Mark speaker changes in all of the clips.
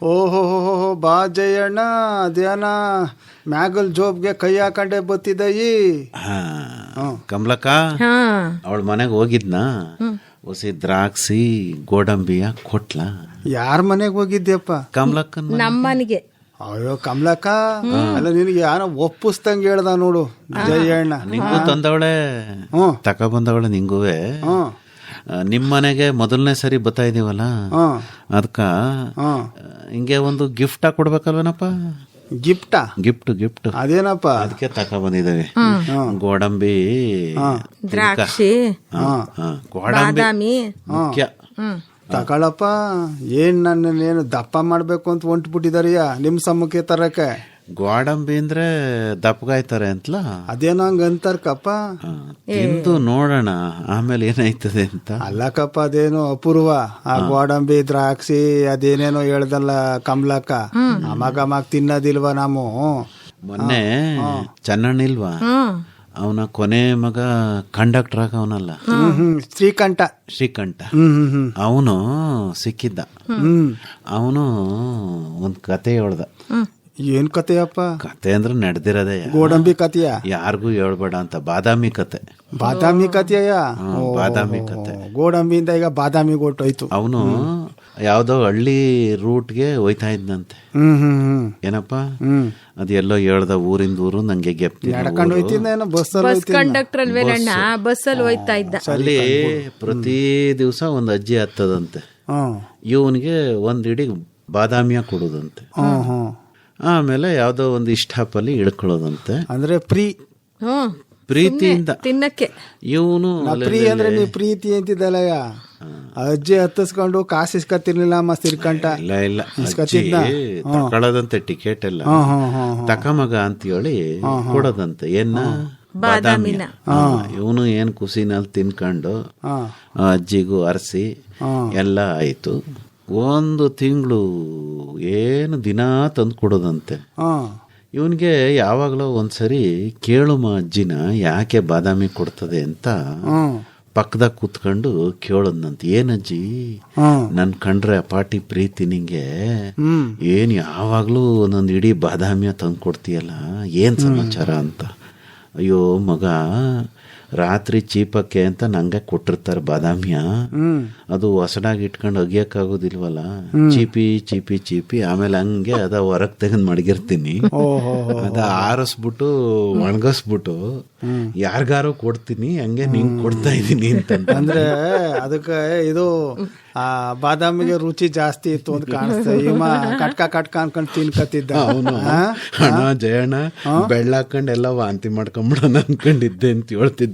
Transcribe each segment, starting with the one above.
Speaker 1: ಓಹೋ ಬಾ ಜಯಣ್ಣ ಅದೇನ ಮ್ಯಾಗಲ್ ಜೋಬ್ಗೆ ಕೈ ಹಾಕೊಂಡೆ ಬತ್ತಿದ್ದಯಿ.
Speaker 2: ಕಮಲಕ್ಕ ಅವಳ ಮನೆಗೆ ಹೋಗಿದ್ನಾ, ಹೊಸಿ ದ್ರಾಕ್ಷಿ ಗೋಡಂಬಿಯ ಕೊಟ್ಲ.
Speaker 1: ಯಾರ ಮನೆಗೆ ಹೋಗಿದ್ಯಪ್ಪ?
Speaker 2: ಕಮಲಕ್ಕನ್
Speaker 3: ನಮ್ಮನಿಗೆ.
Speaker 1: ಅಯ್ಯೋ ಕಮಲಕ್ಕ, ಅಲ್ಲ ನಿನಗೆ ಯಾರೋ ಒಪ್ಪಿಸ್ದಂಗ ಹೇಳ್ದ ನೋಡು ಜಯಣ್ಣ.
Speaker 2: ನಿಂಗೂ ತಂದವಳೆ, ತಕೊಬಂದವಳೆ ನಿಂಗುವೆ. ನಿಮ್ಮನೆಗೆ ಮೊದಲನೇ ಸರಿ ಬರ್ತಾ ಇದೀವಲ್ಲ, ಅದಕ್ಕ ಹಿಂಗೆ ಒಂದು ಗಿಫ್ಟ್ ಕೊಡ್ಬೇಕಲ್ವೇನಪ್ಪ?
Speaker 1: ಗಿಫ್ಟಾ?
Speaker 2: ಗಿಫ್ಟ್
Speaker 1: ಅದೇನಪ್ಪ?
Speaker 2: ಅದಕ್ಕೆ ತಕೊಬಂದಿದ್ದೇವೆ. ಗೋಡಂಬಿ,
Speaker 3: ದ್ರಾಕ್ಷಿ,
Speaker 2: ಗೋಡಂಬಿ ಮುಖ್ಯ.
Speaker 1: ತಗೊಳಪ್ಪ. ಏನ್ ನನ್ನೇನು ದಪ್ಪ ಮಾಡ್ಬೇಕು ಅಂತ ಹೊಂಟ್ಬಿಟ್ಟಿದಾರಿಯ ನಿಮ್ ಸಮ್ಮಕ್ಕೆ ತರಕ್ಕೆ?
Speaker 2: ಗೋಡಂಬಿ ಅಂದ್ರೆ ದಪ್ಪಗಾಯ್ತಾರೆ ಅಂತಲ,
Speaker 1: ಅದೇನೋ ಹಂಗ ಅಂತಾರಕಪ್ಪ.
Speaker 2: ತಿಂದು ನೋಡೋಣ ಆಮೇಲೆ ಏನಾಯ್ತದೆ ಅಂತ.
Speaker 1: ಅಲ್ಲಕ್ಕಪ್ಪ, ಅದೇನೋ ಅಪೂರ್ವ ಆ ಗೋಡಂಬಿ ದ್ರಾಕ್ಷಿ ಅದೇನೇನೋ ಹೇಳ್ದಲ್ಲ ಕಮಲಕ್ಕ, ಅಮಾಗ ತಿನ್ನೋದಿಲ್ವಾ ನಾವು?
Speaker 2: ಮೊನ್ನೆ ಚೆನ್ನಣ್ಣ ಇಲ್ವಾ, ಅವನ ಕೊನೆ ಮಗ ಕಂಡಕ್ಟರ್ ಆಗವನಲ್ಲ, ಶ್ರೀಕಂಠ. ಅವನು ಸಿಕ್ಕಿದ್ದ. ಅವನು ಒಂದ್ ಕತೆ ಹೇಳ್ದ.
Speaker 1: ಏನ್ ಕತೆಯಪ್ಪ?
Speaker 2: ಕತೆ ಅಂದ್ರೆ ನಡೆದಿರೋದೇ.
Speaker 1: ಗೋಡಂಬಿ ಕತೆಯ?
Speaker 2: ಯಾರಿಗೂ ಹೇಳ್ಬೇಡ ಅಂತ. ಬಾದಾಮಿ ಕತೆ.
Speaker 1: ಬಾದಾಮಿ ಕತೆಯ?
Speaker 2: ಬಾದಾಮಿ ಕತೆ.
Speaker 1: ಗೋಡಂಬಿಯಿಂದ ಈಗ ಬಾದಾಮಿಗೆ ಹೊಟ್ಟೋಯ್ತು.
Speaker 2: ಅವನು ಯಾವ್ದೋ ಹಳ್ಳಿ ರೂಟ್ಗೆ ಹೋಯ್ತಾ ಇದ್ನಂತೆ. ಏನಪ್ಪ ಅದು ಎಲ್ಲೋ ಹೇಳ್ದ, ಊರಿಂದ ಊರು ನಂಗೆ ಗೆಪ್ತಿ.
Speaker 1: ನಡ್ಕೊಂಡು ಹೋಯ್ತಿದ್ದ,
Speaker 3: ಬಸ್ ಕಂಡಕ್ಟರ್ ಅಲ್ವೇನಣ್ಣ, ಬಸ್ಸಲ್ಲಿ ಹೋಯ್ತಾ ಇದ್ದ.
Speaker 2: ಅಲ್ಲಿ ಪ್ರತಿ ದಿವಸ ಒಂದ್ ಅಜ್ಜಿ ಹತ್ತದಂತೆ, ಇವನ್ಗೆ ಒಂದ್ ಇಡೀ ಬಾದಾಮಿಯ ಕೊಡುದಂತೆ. ಆಮೇಲೆ ಯಾವ್ದೋ ಒಂದು ಇಷ್ಟಪಲ್ಲಿ ಇಳ್ಕೊಳ್ಳೋದಂತೆ.
Speaker 1: ಅಂದ್ರೆ
Speaker 2: ಪ್ರೀತಿಯಿಂದ
Speaker 3: ತಿನ್ನಕ್ಕೆ.
Speaker 2: ಇವನು
Speaker 1: ಪ್ರೀ ಅಂದ್ರೆ ನೀ ಪ್ರೀತಿ ಅಂತಿದ್ದಲ್ಲಯ್ಯ. ಅಜ್ಜಿ ಹತ್ತಿಸ್ಕೊಂಡು ಕಾಸು ಇಸ್ಕತ್ತಿರ್ಲಿಲ್ಲ ಮಸ್ತ್ ಇರ್ಕಂಟ.
Speaker 2: ಇಲ್ಲ ತಕೊಳ್ಳೋದಂತೆ ಟಿಕೆಟ್ ಎಲ್ಲ ತಕಮಗ ಅಂತ ಹೇಳಿ ಕೊಡೋದಂತೆ. ಏನ ಬಾದಾಮಿನ. ಇವನು ಏನ್ ಖುಷಿನಲ್ಲಿ ತಿನ್ಕೊಂಡು ಅಜ್ಜಿಗೂ ಅರಸಿ ಎಲ್ಲ ಆಯ್ತು. ಒಂದು ತಿಂಗಳು ಏನು ದಿನ ತಂದು ಕೊಡೋದಂತೆ. ಇವನ್ಗೆ ಯಾವಾಗಲೂ ಒಂದ್ಸರಿ ಕೇಳುಮ ಅಜ್ಜಿನ ಯಾಕೆ ಬಾದಾಮಿ ಕೊಡ್ತದೆ ಅಂತ ಪಕ್ಕದಾಗ ಕೂತ್ಕೊಂಡು ಕೇಳೋದಂತೆ. ಏನಜ್ಜಿ ನನ್ ಕಂಡ್ರೆ ಅಪಾಟಿ ಪ್ರೀತಿ ನಿಂಗೆ, ಏನ್ ಯಾವಾಗ್ಲೂ ಒಂದೊಂದು ಇಡೀ ಬಾದಾಮಿಯ ತಂದು ಕೊಡ್ತೀಯಲ್ಲ, ಏನ್ ಸಮಾಚಾರ ಅಂತ. ಅಯ್ಯೋ ಮಗ, ರಾತ್ರಿ ಚೀಪಕ್ಕೆ ಅಂತ ನಂಗೆ ಕೊಟ್ಟಿರ್ತಾರೆ ಬಾದಾಮಿಯ, ಅದು ಹೊಸಡಾಗಿ ಇಟ್ಕೊಂಡು ಅಗಿಯಕ್ಕಾಗೋದಿಲ್ವಲ್ಲ, ಚೀಪಿ ಆಮೇಲೆ ಹಂಗೆ ಅದ ಹೊರಗ್ ತೆಗೆದು ಮಡಗಿರ್ತೀನಿ. ಅದ ಆರಿಸ್ಬಿಟ್ಟು ಒಣಗಿಸ್ಬಿಟ್ಟು ಯಾರಿಗಾರು ಕೊಡ್ತೀನಿ, ಹಂಗೆ ನಿಂಗೆ ಕೊಡ್ತಾ ಇದೀನಿ ಅಂತ.
Speaker 1: ಅಂದ್ರೆ ಅದಕ್ಕೆ ಇದು ಆ ಬಾದಾಮಿಗೆ ರುಚಿ ಜಾಸ್ತಿ ಇತ್ತು ಅಂತ ಕಾಣಿಸ್ತದೆ. ಕಟ್ಕ ಅನ್ಕೊಂಡು ತಿನ್ಕತ್ತಿದ್ದ
Speaker 2: ಅವನು. ಅಣ್ಣ ಜಯಣ್ಣ ಬೆಳ್ಳಾಕೊಂಡ್ ಎಲ್ಲ ವಾಂತಿ ಮಾಡ್ಕೊಂಡ್ಬಿಡೋಣ ಅನ್ಕೊಂಡಿದ್ದೆ ಅಂತ ಹೇಳ್ತಿದ್ದ.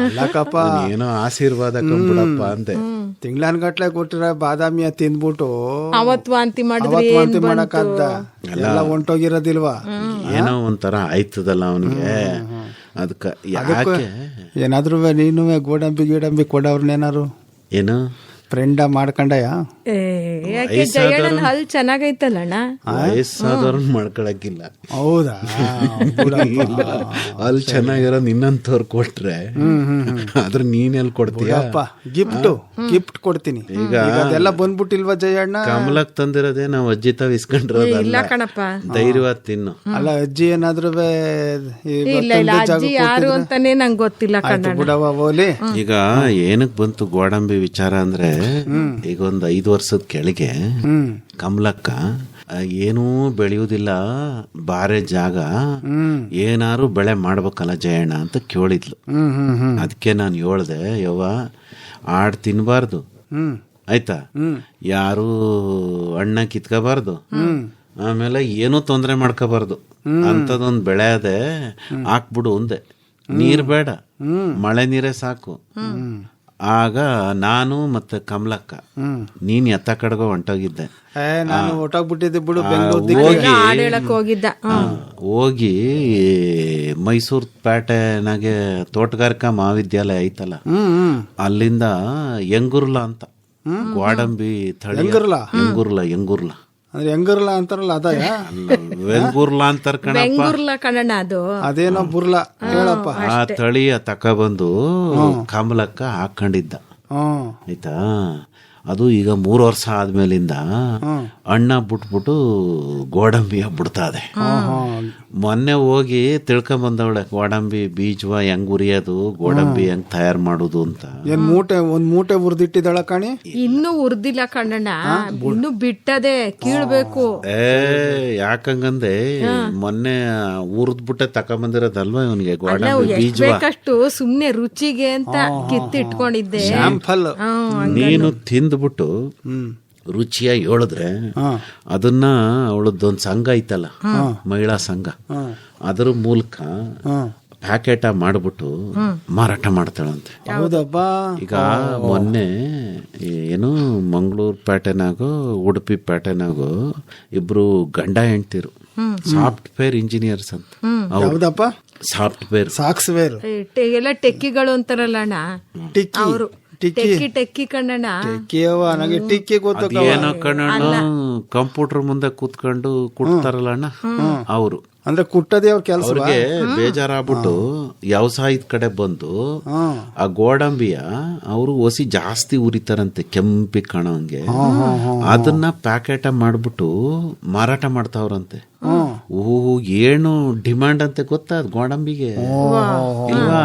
Speaker 2: ಅಲ್ಲಕ್ಕಪ್ಪ, ಏನೋ ಆಶೀರ್ವಾದ ಕಂಬಿಡಪ್ಪ ಅಂದೆ.
Speaker 1: ತಿಂಗ್ಳನ್ಗಟ್ಲೆ ಕೊಟ್ಟಿರ ಬಾದಾಮಿಯ ತಿಂದ್ಬಿಟ್ಟು
Speaker 3: ಅವತ್ ವಾಂತಿ
Speaker 1: ಮಾಡಕ್ಕಾಗ್ದ? ಎಲ್ಲ ಹೊಂಟೋಗಿರೋದಿಲ್ವಾ?
Speaker 2: ಏನೋ ಒಂಥರ ಆಯ್ತದಲ್ಲ ಅವನಿಗೆ. ಅದಕ್ಕೆ
Speaker 1: ಏನಾದ್ರು ನೀನು ಗೋಡಂಬಿ ಕೊಡವ್ರನ್ನೇನಾರು
Speaker 2: ಏನು
Speaker 1: ಫ್ರೆಂಡ್ ಮಾಡ್ಕೊಂಡಯ್ಯ?
Speaker 3: ಹಲ್ ಚೆನ್ನಾಗೈತಲ್ಲಣ್ಣ.
Speaker 2: ವಯಸ್ಸಾದವ್ರನ್ನ ಮಾಡ್ಕೊಳಕಿಲ್ಲ.
Speaker 1: ಹೌದಾ?
Speaker 2: ಅಲ್ಲಿ ಚೆನ್ನಾಗಿರೋ ನಿನ್ನಂತವ್ರು ಕೊಟ್ರೆ ಆದ್ರೆ ನೀನೆಲ್ ಕೊಡ್ತೀಯಪ್ಪ?
Speaker 1: ಗಿಫ್ಟ್ ಕೊಡ್ತೀನಿ. ಈಗ ಅದೆಲ್ಲ ಬಂದ್ಬಿಟ್ಟಿಲ್ವಾ ಜಯಣ್ಣ?
Speaker 2: ಕಮಲಕ್ ತಂದಿರೋದೇ ನಾವು ಅಜ್ಜಿ ತಾವ್ ಇಸ್ಕೊಂಡಿರೋದಲ್ಲ. ಧೈರ್ಯವಾದ ತಿನ್ನು.
Speaker 1: ಅಲ್ಲ ಅಜ್ಜಿ ಏನಾದ್ರು
Speaker 3: ಯಾರು ಅಂತಾನೆ ನಂಗೆ ಗೊತ್ತಿಲ್ಲ.
Speaker 2: ಈಗ ಏನಕ್ ಬಂತು ಗೋಡಂಬಿ ವಿಚಾರ ಅಂದ್ರೆ, ಈಗ ಒಂದ್ 5 ವರ್ಷದ ಕೆಳಗೆ ಕಮಲಕ್ಕ ಏನೂ ಬೆಳೆಯುವುದಿಲ್ಲ, ಬಾರೆ ಜಾಗ, ಏನಾರು ಬೆಳೆ ಮಾಡ್ಬೇಕಲ್ಲ ಜಯಣ್ಣ ಅಂತ ಕೇಳಿದ್ಲು. ಅದಕ್ಕೆ ನಾನು ಹೇಳ್ದೆ, ಯವ್ವ ಆಡ್ ತಿನ್ಬಾರ್ದು ಆಯ್ತಾ, ಯಾರು ಹಣ್ಣ ಕಿತ್ಕೋಬಾರ್ದು, ಆಮೇಲೆ ಏನೂ ತೊಂದರೆ ಮಾಡ್ಕೋಬಾರ್ದು, ಅಂತದೊಂದ್ ಬೆಳೆ ಅದೇ ಹಾಕ್ಬಿಡು ಒಂದೆ, ನೀರ್ ಬೇಡ, ಮಳೆ ನೀರೇ ಸಾಕು. ಆಗ ನಾನು ಮತ್ತೆ ಕಮಲಕ್ಕ ನೀನ್ ಎತ್ತ ಕಡೆಗೋ ಹೊಂಟೋಗಿದ್ದೆ.
Speaker 1: ನಾನು ಹೊಟ್ಟೋಗ್ಬಿಟ್ಟಿದ್ದೆ ಬಿಡು.
Speaker 2: ಹೋಗಿ ಮೈಸೂರು ಪೇಟೆನಾಗೆ ತೋಟಗಾರಿಕಾ ಮಹಾವಿದ್ಯಾಲಯ ಐತಲ್ಲ, ಅಲ್ಲಿಂದ ಎಂಗುರ್ಲ ಅಂತ ಗೋಡಂಬಿ ತಳಿ. ಎಂಗುರ್ಲ
Speaker 1: ಅಂದ್ರೆ ಹೆಂಗುರ್ಲ ಅಂತಾರಲ್ಲ ಅದ?
Speaker 2: ವೆಂಗುರ್ಲ ಅಂತಾರ
Speaker 3: ಕಣಣ್ಣ. ಅದು
Speaker 1: ಅದೇನೋ ಬುರ್ಲ ಹೇಳಪ್ಪ.
Speaker 2: ಆ ತಳಿಯ ತಕೊಬಂದು ಕಮಲಕ್ಕ ಹಾಕೊಂಡಿದ್ದ ಆಯ್ತಾ. ಅದು ಈಗ 3 ವರ್ಷ ಆದ್ಮೇಲಿಂದ ಅಣ್ಣ ಬಿಟ್ಬಿಟ್ಟು ಗೋಡಂಬಿಯ ಬಿಡ್ತಾದೆ. ಮೊನ್ನೆ ಹೋಗಿ ತಿಳ್ಕೊಂಬಂದವಳೆ ಗೋಡಂಬಿ ಬೀಜವ ಹೆಂಗ್ ಉರಿಯೋದು, ಗೋಡಂಬಿ ಹೆಂಗ್ ತಯಾರು ಮಾಡೋದು ಅಂತ.
Speaker 1: ಒಂದ್ ಮೂಟೆ ಉರ್ದಿಟ್ಟಿದ್ದಾಳ ಕಾಣಿ.
Speaker 3: ಇನ್ನೂ ಉರ್ದಿಲ್ಲ ಕಣ್ಣಣ್ಣ, ಇನ್ನು ಬಿಟ್ಟದೆ ಕೀಳ್ಬೇಕು.
Speaker 2: ಯಾಕಂಗಂದೆ ಮೊನ್ನೆ ಉರ್ದ್ಬಿಟ್ಟೆ ತಕೊಂಬಂದಿರೋದಲ್ವಾ ಇವನಿಗೆ ಗೋಡಂಬಿ ಬೀಜ.
Speaker 3: ಬೇಕಷ್ಟು ಸುಮ್ನೆ ರುಚಿಗೆ ಅಂತ ಕಿತ್ತಿಟ್ಕೊಂಡಿದ್ದೆ.
Speaker 1: ಸ್ಯಾಂಪಲ್
Speaker 2: ನೀನು ತಿಂದ್ಬಿಟ್ಟು ರುಚಿಯಾಗಿ ಹೇಳಿದ್ರೆ ಅದನ್ನ ಅವಳದ್ದೊಂದು ಸಂಘ ಐತಲ್ಲ, ಮಹಿಳಾ ಸಂಘ, ಅದರ ಮೂಲಕ ಪ್ಯಾಕೆಟ್ ಮಾಡ್ಬಿಟ್ಟು ಮಾರಾಟ ಮಾಡ್ತಾಳಂತೆ.
Speaker 1: ಹೌದಪ್ಪ.
Speaker 2: ಈಗ ಮೊನ್ನೆ ಏನು ಮಂಗಳೂರು ಪೇಟೆನಾಗೋ ಉಡುಪಿ ಪೇಟೆನಾಗೋ ಇಬ್ರು ಗಂಡ ಹೆಂಡ್ತಿರು ಸಾಫ್ಟ್ವೇರ್ ಇಂಜಿನಿಯರ್ಸ್ ಅಂತ.
Speaker 1: ಹೌದಪ್ಪ.
Speaker 2: ಸಾಫ್ಟ್ವೇರ್
Speaker 1: ಸಾಕ್ಸ್ವೇರ್
Speaker 3: ಎಲ್ಲ ಟೆಕ್ಕಿಗಳು ಅಂತಾರಲ್ಲ ಅಣ್ಣ, ಅವರು ಟೆಕ್ಕಿ ಕಣ್ಣಣ್ಣ.
Speaker 1: ನನಗೆ ಟಿಕ್ಕಿ ಗೊತ್ತು.
Speaker 2: ಏನೋ ಕಣ್ಣಣ್ಣ ಕಂಪ್ಯೂಟರ್ ಮುಂದೆ ಕೂತ್ಕೊಂಡು ಕುಟ್ತಾರಲ್ಲ ಅಣ್ಣ ಅವರು.
Speaker 1: ಅಂದ್ರೆ ಕುಟ್ಟದೇ ಅವ್ರ ಕೆಲಸ.
Speaker 2: ಅವ್ರಿಗೆ ಬೇಜಾರಾಗ್ಬಿಟ್ಟು ವ್ಯವಸಾಯದ ಕಡೆ ಬಂದು ಆ ಗೋಡಂಬಿಯ ಅವರು ಒಸಿ ಜಾಸ್ತಿ ಉರಿತಾರಂತೆ, ಕೆಂಪಿ ಕಾಣೋಂಗೆ. ಅದನ್ನ ಪ್ಯಾಕೆಟ್ ಮಾಡ್ಬಿಟ್ಟು ಮಾರಾಟ ಮಾಡ್ತಾವ್ರಂತೆ. ಏನು ಡಿಮಾಂಡ್ ಅಂತೆ ಗೊತ್ತಾ ಅದ್ ಗೋಡಂಬಿಗೆ ಇಲ್ವಾ?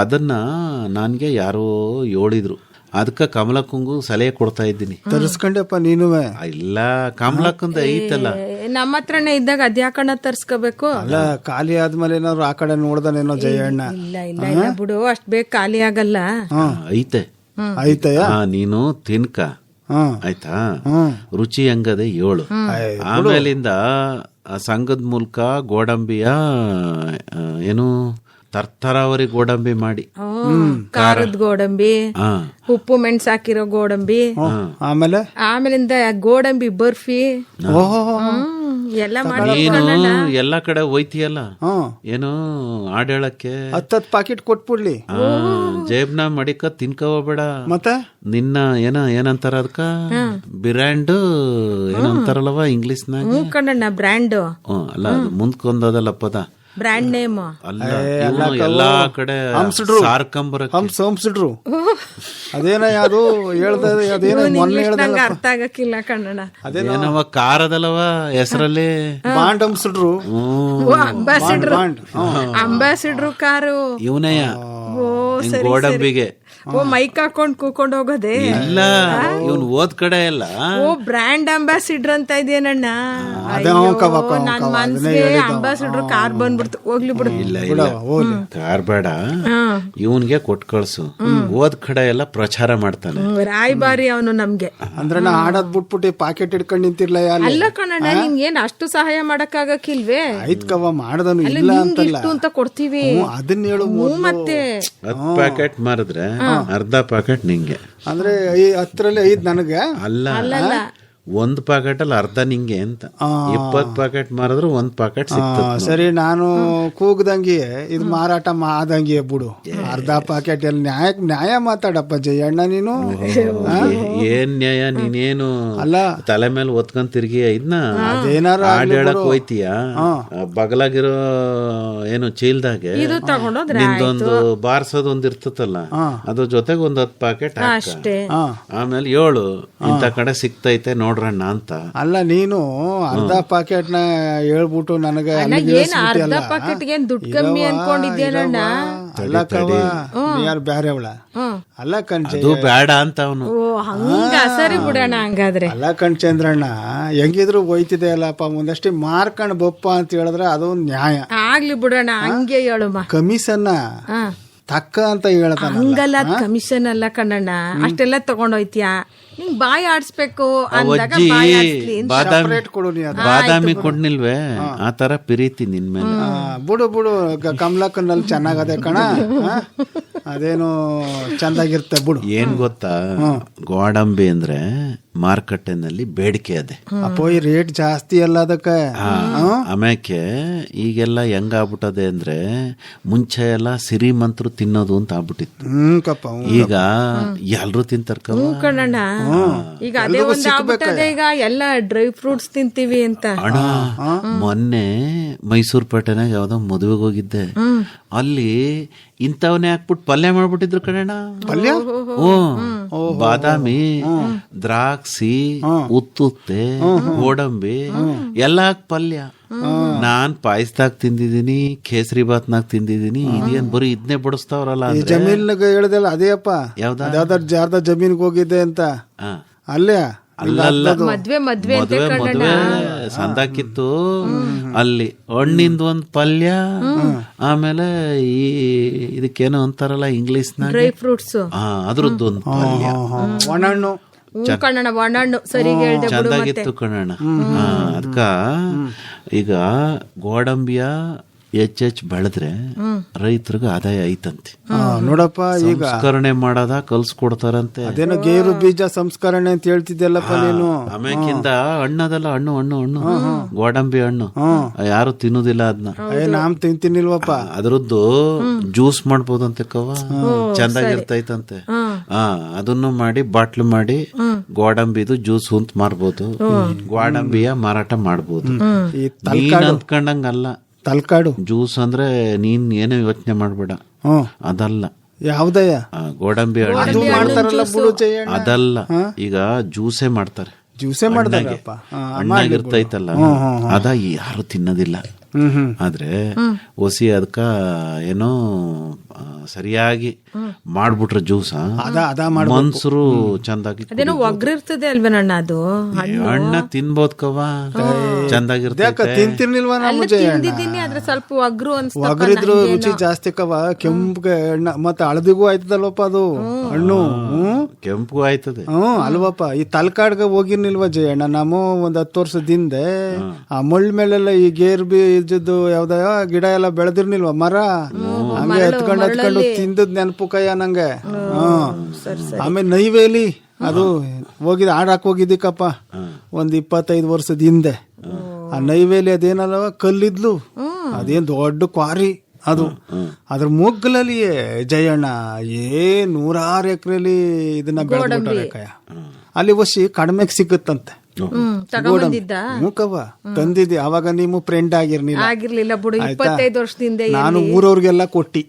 Speaker 2: ಅದನ್ನ ನನ್ಗೆ ಯಾರೋ ಹೇಳಿದ್ರು. ಅದಕ್ಕ ಕಮಲಕ್ಕಂಗು ಸಲಹೆ ಕೊಡ್ತಾ ಇದ್ದೀನಿ.
Speaker 1: ತರಿಸ್ಕೊಂಡಪ್ಪ ನೀನುವೆ?
Speaker 2: ಇಲ್ಲ, ಕಮಲಕ್ಕಂದ ಐತಲ್ಲ
Speaker 3: ನಮ್ಮ ಹತ್ರನೇ ಇದ್ದಾಗ ಅದ್ಯಾಕಣ್ಣ ತರ್ಸ್ಕೋಬೇಕು?
Speaker 1: ಅಲ್ಲ, ಖಾಲಿ ಆದ್ಮೇಲೆ ಏನಾದ್ರು ಆ ಕಡೆ ನೋಡ್ದಾನೇನೋ ಜಯಣ್ಣ.
Speaker 3: ಇಲ್ಲ ಇಲ್ಲ ಇಲ್ಲ ಬಿಡು, ಅಷ್ಟ್ ಬೇಗ ಖಾಲಿ ಆಗಲ್ಲ.
Speaker 2: ಐತೆ
Speaker 1: ಐತಯ್ಯ,
Speaker 2: ನೀನು ತಿನ್ಕ ಆಯ್ತಾ? ರುಚಿ ಹಂಗದೆ ಹೇಳು. ಆಮೇಲಿಂದ ಆ ಸಂಘದ ಮೂಲಕ ಗೋಡಂಬಿಯ ಏನು ತರ್ತರಾವರಿ ಗೋಡಂಬಿ ಮಾಡಿ,
Speaker 3: ಖಾರದ ಗೋಡಂಬಿ, ಉಪ್ಪು ಮೆಣಸು ಹಾಕಿರೋ ಗೋಡಂಬಿ, ಆಮೇಲಿಂದ ಗೋಡಂಬಿ ಬರ್ಫಿ ಎಲ್ಲ ಮಾಡಿ.
Speaker 2: ನೀನು ಎಲ್ಲಾ ಕಡೆ ಹೋಯ್ತಿಯಲ್ಲ, ಏನು ಆಡೇಳಕ್ಕೆ
Speaker 1: 10 ಪಾಕೆಟ್ ಕೊಟ್ಬಿಡ್ಲಿ,
Speaker 2: ಜೇಬ್ನ ಮಡಿಕ ತಿನ್ಕೋಬೇಡ.
Speaker 1: ಮತ್ತೆ
Speaker 2: ನಿನ್ನ ಏನಂತಾರ ಅದಕ್ಕ ಬ್ರ್ಯಾಂಡ್ ಏನಂತಾರಲ್ವ ಇಂಗ್ಲಿಷ್ನಾಗ?
Speaker 3: ಕಣ್ಣಣ್ಣ ಬ್ರ್ಯಾಂಡ್
Speaker 2: ಅಲ್ಲ, ಮುಂದ್ಕೊಂದದಲ್ಲ ಪದ,
Speaker 3: ಬ್ರ್ಯಾಂಡ್ ನೇಮ್
Speaker 2: ಅಲ್ಲ. ಎಲ್ಲಾ ಕಡೆ
Speaker 1: ಹಂಸಿಡ್ರು ಅದೇನ ಯಾವ್ದು ಹೇಳ್ದ, ಅದೇನೋ ಮೊನ್ನೆ ಹೇಳ್ದ,
Speaker 3: ಅರ್ಥ ಆಗಕ್ಕಿಲ್ಲ ಕನ್ನಡ.
Speaker 2: ಅದೇನವ ಕಾರದಲ್ಲವ ಹೆಸರಲ್ಲಿ
Speaker 1: ಬಾಂಡ್ ಹಂಸಿಡ್ರು,
Speaker 3: ಅಂಬಾಸಿಡ್ರು ಕಾರು
Speaker 2: ಇವನಯ್ಯ ಗೋಡಂಬಿಗೆ.
Speaker 3: ಮೈಕ್ ಹಾಕೊಂಡ್ ಕೂಕೊಂಡ್ ಹೋಗೋದೇ
Speaker 2: ಇಲ್ಲ, ಇವನ್ ಓದ್ ಕಡೆ ಎಲ್ಲ
Speaker 3: ಬ್ರ್ಯಾಂಡ್ ಅಂಬಾಸಿಡರ್ ಅಂತ ಇದೇನಣ್ಣ. ನನ್ ಮನ್ಸಿಗೆ ಅಂಬಾಸಿಡರ್ ಕಾರ್ ಬಂದ್ಬಿಡ್ತು. ಹೋಗ್ಲಿ ಬಿಡು.
Speaker 2: ಇಲ್ಲ ಇಲ್ಲ, ಕಾರ್ ಬೇಡ, ಇವನ್ಗೆ ಕೊಟ್ ಕಳ್ಸು. ಓದ್ ಕಡೆ ಎಲ್ಲ ಪ್ರಚಾರ ಮಾಡ್ತಾನೆ.
Speaker 3: ರಾಯಬಾರಿ ಅವನು ನಮ್ಗೆ.
Speaker 1: ಅಂದ್ರೆ ನಾ ಆಡದ್ ಬಿಟ್ಬಿಟ್ಟು ಪಾಕೆಟ್ ಇಟ್ಕೊಂಡ್ ನಿಂತಿರ್ಲ.
Speaker 3: ಅಲ್ಲ ಕಣಣ್ಣ, ನಿಂಗೇನ್ ಅಷ್ಟು ಸಹಾಯ ಮಾಡಕ್ ಆಗಕ್ಕಿಲ್ವೇ?
Speaker 1: ಆಯ್ತ್ ಕವ, ಮಾಡದನು ಇಲ್ಲ ಅಂತಲ್ಲ
Speaker 3: ಅಂತ ಕೊಡ್ತೀವಿ.
Speaker 1: ಅದನ್ನ ಹೇಳು.
Speaker 3: ಮತ್ತೆ
Speaker 2: 10 ಪ್ಯಾಕೆಟ್ ಮಾರಿದ್ರೆ ಅರ್ಧ ಪ್ಯಾಕೆಟ್ ನಿಂಗೆ.
Speaker 1: ಅಂದ್ರೆ 10ರಲ್ಲಿ 5 ನನಗೆ.
Speaker 2: ಅಲ್ಲ, 1 ಪ್ಯಾಕೆಟ್ ಅಲ್ಲಿ ಅರ್ಧ ನಿಂಗೆ ಅಂತ. 20 ಪ್ಯಾಕೆಟ್ ಮಾರಿದ್ರೆ 1 ಪ್ಯಾಕೆಟ್ ಸಿಗ್ತದೆ.
Speaker 1: ಸರಿ, ನಾನು ಕೂಗ್ದಂಗೆ ಇದು ಮಾರಾಟ ಆದಂಗೆ ಬಿಡು. ಅರ್ಧ ಪ್ಯಾಕೆಟ್ ಎಲ್ಲಿ ನ್ಯಾಯ ಮಾತಾಡಪ್ಪ ಜಯಣ್ಣ ನೀನು.
Speaker 2: ಏನ್ ನ್ಯಾಯ? ನೀನೇನು
Speaker 1: ಅಲ್ಲ
Speaker 2: ತಲೆ ಮೇಲೆ ಒತ್ಕೊಂಡ್ ತಿರ್ಗಿ ಇದನ್ನ
Speaker 1: ಅದೇನಾರ
Speaker 2: ಹೇಳಕ್ ಹೋಯ್ತೀಯ? ಬಗಲಾಗಿರೋ ಏನು ಚೀಲ್ದಾಗೆ ನಿಂದೊಂದು ಬಾರ್ಸೋದೊಂದ್ ಇರ್ತತಲ್ಲ, ಅದ್ರ ಜೊತೆಗೆ 10 ಪ್ಯಾಕೆಟ್
Speaker 3: ಅಷ್ಟೇ.
Speaker 2: ಆಮೇಲೆ 7 ಇಂತ ಕಡೆ ಸಿಗ್ತೈತೆ ನೋಡ್ರಣ್ಣ ಅಂತ.
Speaker 1: ಅಲ್ಲ, ನೀನು ಅರ್ಧ ಪ್ಯಾಕೆಟ್ ನ ಹೇಳ್ಬಿಟ್ಟು ನನಗೆ
Speaker 3: ಅರ್ಧ ಪ್ಯಾಕೆಟ್ ದುಡ್ಡು ಕಮ್ಮಿ ಅನ್ಕೊಂಡಿದ್ದೇನಣ್ಣ.
Speaker 1: ಅಲ್ಲ ಕವ, ಯಾರು ಬ್ಯಾರೆ ಅವಳ ಅಲ್ಲ ಕಣ್ಚೆ,
Speaker 2: ಅದು ಬೇಡ ಅಂತ ಅವನು.
Speaker 3: ಹಂಗ ಸರಿ ಬಿಡೋಣ ಹಂಗಾದ್ರೆ.
Speaker 1: ಅಲ್ಲ ಕಣ್ಚಂದ್ರಣ್ಣ, ಹೆಂಗಿದ್ರು ಹೋಯ್ತಿದೆ ಅಲ್ಲಪ್ಪ, ಮುಂದಷ್ಟೇ ಮಾರ್ಕೊಂಡ್ ಬಪ್ಪ ಅಂತ ಹೇಳಿದ್ರೆ ಅದು ನ್ಯಾಯ.
Speaker 3: ಆಗ್ಲಿ ಬಿಡೋಣ, ಹಂಗೆ ಹೇಳುಮ.
Speaker 1: ಕಮಿಷನ್ ತಕ್ಕ ಅಂತ ಹೇಳ್ತಾನ.
Speaker 3: ಹಂಗಲ್ಲ, ಕಮಿಷನ್ ಅಲ್ಲ ಕಣ್ಣಣ್ಣ, ಅಷ್ಟೆಲ್ಲ ತಗೊಂಡೋಯ್ತಿಯಾ? ನಿಂಗ್ ಬಾಯಿ ಆಡ್ಸ್ಬೇಕು ಅಂದಾಗ
Speaker 2: ಬಾದಾಮಿ ಕೊಡ್ನಿಲ್ವೇ? ಆ ತರ ಪ್ರೀತಿ ನಿನ್ ಮೇಲೆ.
Speaker 1: ಬಿಡು ಕಮಲಕ್ಕನಲ್ಲಿ ಚೆನ್ನಾಗದೆ ಕಣ, ಅದೇನು ಚಂದಾಗಿರ್ತೆ ಬಿಡು.
Speaker 2: ಏನ್ ಗೊತ್ತಾ, ಗೋಡಂಬಿ ಅಂದ್ರೆ ಮಾರುಕಟ್ಟೆನಲ್ಲಿ ಬೇಡಿಕೆ ಅದೇ.
Speaker 1: ಅಪ್ಪೋ ಈ ರೇಟ್ ಜಾಸ್ತಿ ಅಲ್ಲ ಅದಕ್ಕೆ.
Speaker 2: ಆಮ್ಯಾಕೆ ಈಗೆಲ್ಲ ಹೆಂಗಾಗ್ಬಿಟ್ಟದೆ ಅಂದ್ರೆ ಮುಂಚೆ ಎಲ್ಲ ಸಿರಿಮಂತರು ತಿನ್ನೋದು ಅಂತ ಆಗ್ಬಿಟ್ಟಿತ್ತು.
Speaker 1: ಕಪ್ಪ
Speaker 2: ಈಗ ಎಲ್ರು ತಿಂತಾರ
Speaker 3: ಕಣಣ್ಣ. ಈಗ ಅದೇ ಒಂದು ಆಗ್ಬಿಟ್ಟದೆ, ಈಗ ಎಲ್ಲ ಡ್ರೈ ಫ್ರೂಟ್ಸ್ ತಿಂತೀವಿ ಅಂತ.
Speaker 2: ಅಣ್ಣ ಮೊನ್ನೆ ಮೈಸೂರು ಪೇಟೆನಾಗ ಯಾವ್ದೋ ಮದುವೆಗೆ ಹೋಗಿದ್ದೆ, ಅಲ್ಲಿ ಇಂಥವನ್ನೇ ಹಾಕ್ಬಿಟ್ಟು ಪಲ್ಯ ಮಾಡ್ಬಿಟ್ಟಿದ್ರು ಕಣಣ್ಣ.
Speaker 1: ಪಲ್ಯ
Speaker 2: ಬಾದಾಮಿ, ದ್ರಾಕ್ಷಿ, ಉತ್ತುತ್ತೆ, ಗೋಡಂಬಿ ಎಲ್ಲ ಹಾಕಿ ಪಲ್ಯ. ನಾನ್ ಪಾಯಸ್ದಾಗ ತಿಂದಿದ್ದೀನಿ, ಕೇಸರಿ ಬಾತ್ನಾಗ ತಿಂದಿದ್ದೀನಿ. ಇದೇನ್ ಬರೀ ಇದನ್ನೇ ಬಡಿಸ್ತಾವ್ರಲ್ಲ.
Speaker 1: ಜಮೀನ್ಗ ಹೇಳ್ದಲ್ಲ ಅದೇಪ್ಪ, ಯಾವ್ದಾರ ಜಮೀನ್ಗೆ ಹೋಗಿದ್ದೆ ಅಂತ ಅಲ್ಲೇ
Speaker 3: ಮದ್ವೆ
Speaker 2: ಸಂದಾಕಿತ್ತು ಅಲ್ಲಿ ಹಣ್ಣಿಂದ ಒಂದ್ ಪಲ್ಯ, ಆಮೇಲೆ ಈ ಇದಕ್ಕೇನೋ ಅಂತಾರಲ್ಲ ಇಂಗ್ಲಿಷ್ನಾಗ
Speaker 3: ಡ್ರೈ ಫ್ರೂಟ್ಸ್,
Speaker 2: ಅದ್ರದ್ದು ಒಂದು ಪಲ್ಯ,
Speaker 1: ಒಣಹಣ್ಣು
Speaker 3: ಕಣ್ಣಣ್ಣ ಒಣಹಣ್ಣು ಸರಿ
Speaker 2: ಚಂದಾಗಿತ್ತು ಕಣಣ್ಣ. ಅದಕ್ಕ ಈಗ ಗೋಡಂಬಿಯ ಹೆಚ್ಚೆಚ್ಚು ಬೆಳೆದ್ರೆ ರೈತರಿಗೆ ಆದಾಯ ಐತಂತೆ.
Speaker 1: ನೋಡಪ್ಪ, ಈಗ
Speaker 2: ಸಂಸ್ಕರಣೆ ಮಾಡೋದ ಕಲ್ಸ್ಕೊಡ್ತಾರಂತೆ.
Speaker 1: ಅದೇನೋ ಗೇರು ಬೀಜ ಸಂಸ್ಕರಣೆ ಅಂತ ಹೇಳ್ತಿದ್ದೆಲ್ಲಪ್ಪ ನೀನು.
Speaker 2: ಆಮ್ಯಾಕಿಂದ ಹಣ್ಣದಲ್ಲ, ಹಣ್ಣು ಗೋಡಂಬಿ ಹಣ್ಣು ಯಾರು ತಿನ್ನುದಿಲ್ಲ ಅದನ್ನ.
Speaker 1: ನಾಮ್ ತಿಂತೀನಿಲ್ವಪ್ಪ.
Speaker 2: ಅದ್ರದ್ದು ಜ್ಯೂಸ್ ಮಾಡ್ಬೋದಂತೆ ಕವ, ಚಂದಾಗಿರ್ತೈತಂತೆ. ಅದನ್ನು ಮಾಡಿ ಬಾಟ್ಲು ಮಾಡಿ ಗೋಡಂಬಿದು ಜ್ಯೂಸ್ ಅಂತ ಮಾರ್ಬೋದು, ಗೋಡಂಬಿಯ ಮಾರಾಟ ಮಾಡ್ಬೋದು. ನೀನ್ ಅಂದ್ಕೊಂಡಂಗಲ್ಲ,
Speaker 1: ತಲ್ಕಾಡು
Speaker 2: ಜ್ಯೂಸ್ ಅಂದ್ರೆ ನೀನ್ ಏನೋ ಯೋಚನೆ ಮಾಡ್ಬೇಡ, ಅದಲ್ಲ.
Speaker 1: ಯಾವ್ದಯ್ಯ?
Speaker 2: ಗೋಡಂಬಿ ಅದಲ್ಲ, ಈಗ ಜ್ಯೂಸೇ ಮಾಡ್ತಾರೆ.
Speaker 1: ಜ್ಯೂಸೇ ಮಾಡ್ತಾರೆ
Speaker 2: ಹಣ್ಣಾಗಿರ್ತೈತಲ್ಲ, ಅದ ಯಾರು ತಿನ್ನೋದಿಲ್ಲ. ಆದ್ರೆ ಒಸಿ ಅದಕ್ಕ ಏನೋ ಸರಿಯಾಗಿ ಮಾಡ್ಬಿಟ್ರೆ ಜ್ಯೂಸ ಮನ್ಸರು ಚಂದಾಗಿ
Speaker 3: ಒಗ್ರಿರ್ತದೆ ಅಲ್ವೇನಣ್ಣ ಅದು.
Speaker 2: ಹಣ್ಣ ತಿನ್ಬೋದ್ ಕವ, ಚಂದಾಗಿರ್ತೈತೆ.
Speaker 1: ತಿಂತಿರ್ಲಿಲ್ವಾ ನಾವು?
Speaker 3: ಆದ್ರೆ ಸ್ವಲ್ಪ ಒಗ್ರು
Speaker 1: ಒಗ್ರಿದ್ರು ರುಚಿ ಜಾಸ್ತಿ ಕವ. ಕೆಂಪಗೆ ಎಣ್ಣ ಮತ್ತೆ ಹಳದಿಗೂ ಆಯ್ತದಲ್ವಪ್ಪ ಅದು ಹಣ್ಣು.
Speaker 2: ಕೆಂಪು ಆಯ್ತದೆ
Speaker 1: ಅಲ್ವಪ್ಪ. ಈ ತಲ್ಕಾಡ್ಗೆ ಹೋಗಿರ್ನಿಲ್ವಾ ಜಯಣ್ಣ ನಾವು ಒಂದ್ 10 ವರ್ಷದಿಂದ? ಆ ಮುಳ್ಳ ಮೇಲೆಲ್ಲ ಈ ಗೇರ್ ಬೀಜದ್ದು ಯಾವ್ದ ಗಿಡ ಎಲ್ಲ ಬೆಳೆದಿರ್ನಿಲ್ವಾ ಮರ, ಹಂಗೆ ಹತ್ಕೊಂಡು ತಿಂದದ್ ನೆನಪು ಕಯ್ಯ ನಂಗೆ. ಆಮೇಲೆ ನೈವೇಲಿ ಅದು ಹೋಗಿದ್ ಆಡಾಕ್ ಹೋಗಿದ್ದಕ್ಕಪ್ಪ ಒಂದ್ 25 ವರ್ಷದ ಹಿಂದೆ. ಆ ನೈವೇಲಿ ಅದೇನಲ್ಲ ಕಲ್ಲಿದ್ಲು, ಅದೇನ್ ದೊಡ್ಡ ಕ್ವಾರಿ ಅದು. ಅದ್ರ ಮುಗ್ಗಲಲ್ಲಿ ಜಯಣ್ಣ 100 ಎಕರೆಲಿ ಇದನ್ನ ಬೆಳೆದ್ಬಿಟ್ಟಾರೆ ಕಯ್ಯ. ಅಲ್ಲಿ ವಸಿ ಕಡಿಮೆಗೆ ಸಿಗುತ್ತಂತೆ ಮೂಕವ್ವ. ತಂದಿದ್ದೆ ಅವಾಗ ನೀವು ಫ್ರೆಂಡ್
Speaker 3: ಆಗಿರ್ಲಿಲ್ಲ ಬಿಡು, 25 ವರ್ಷದಿಂದ.
Speaker 1: ನಾನು ಊರವ್ರಿಗೆಲ್ಲ ಕೊಟ್ಟಿ.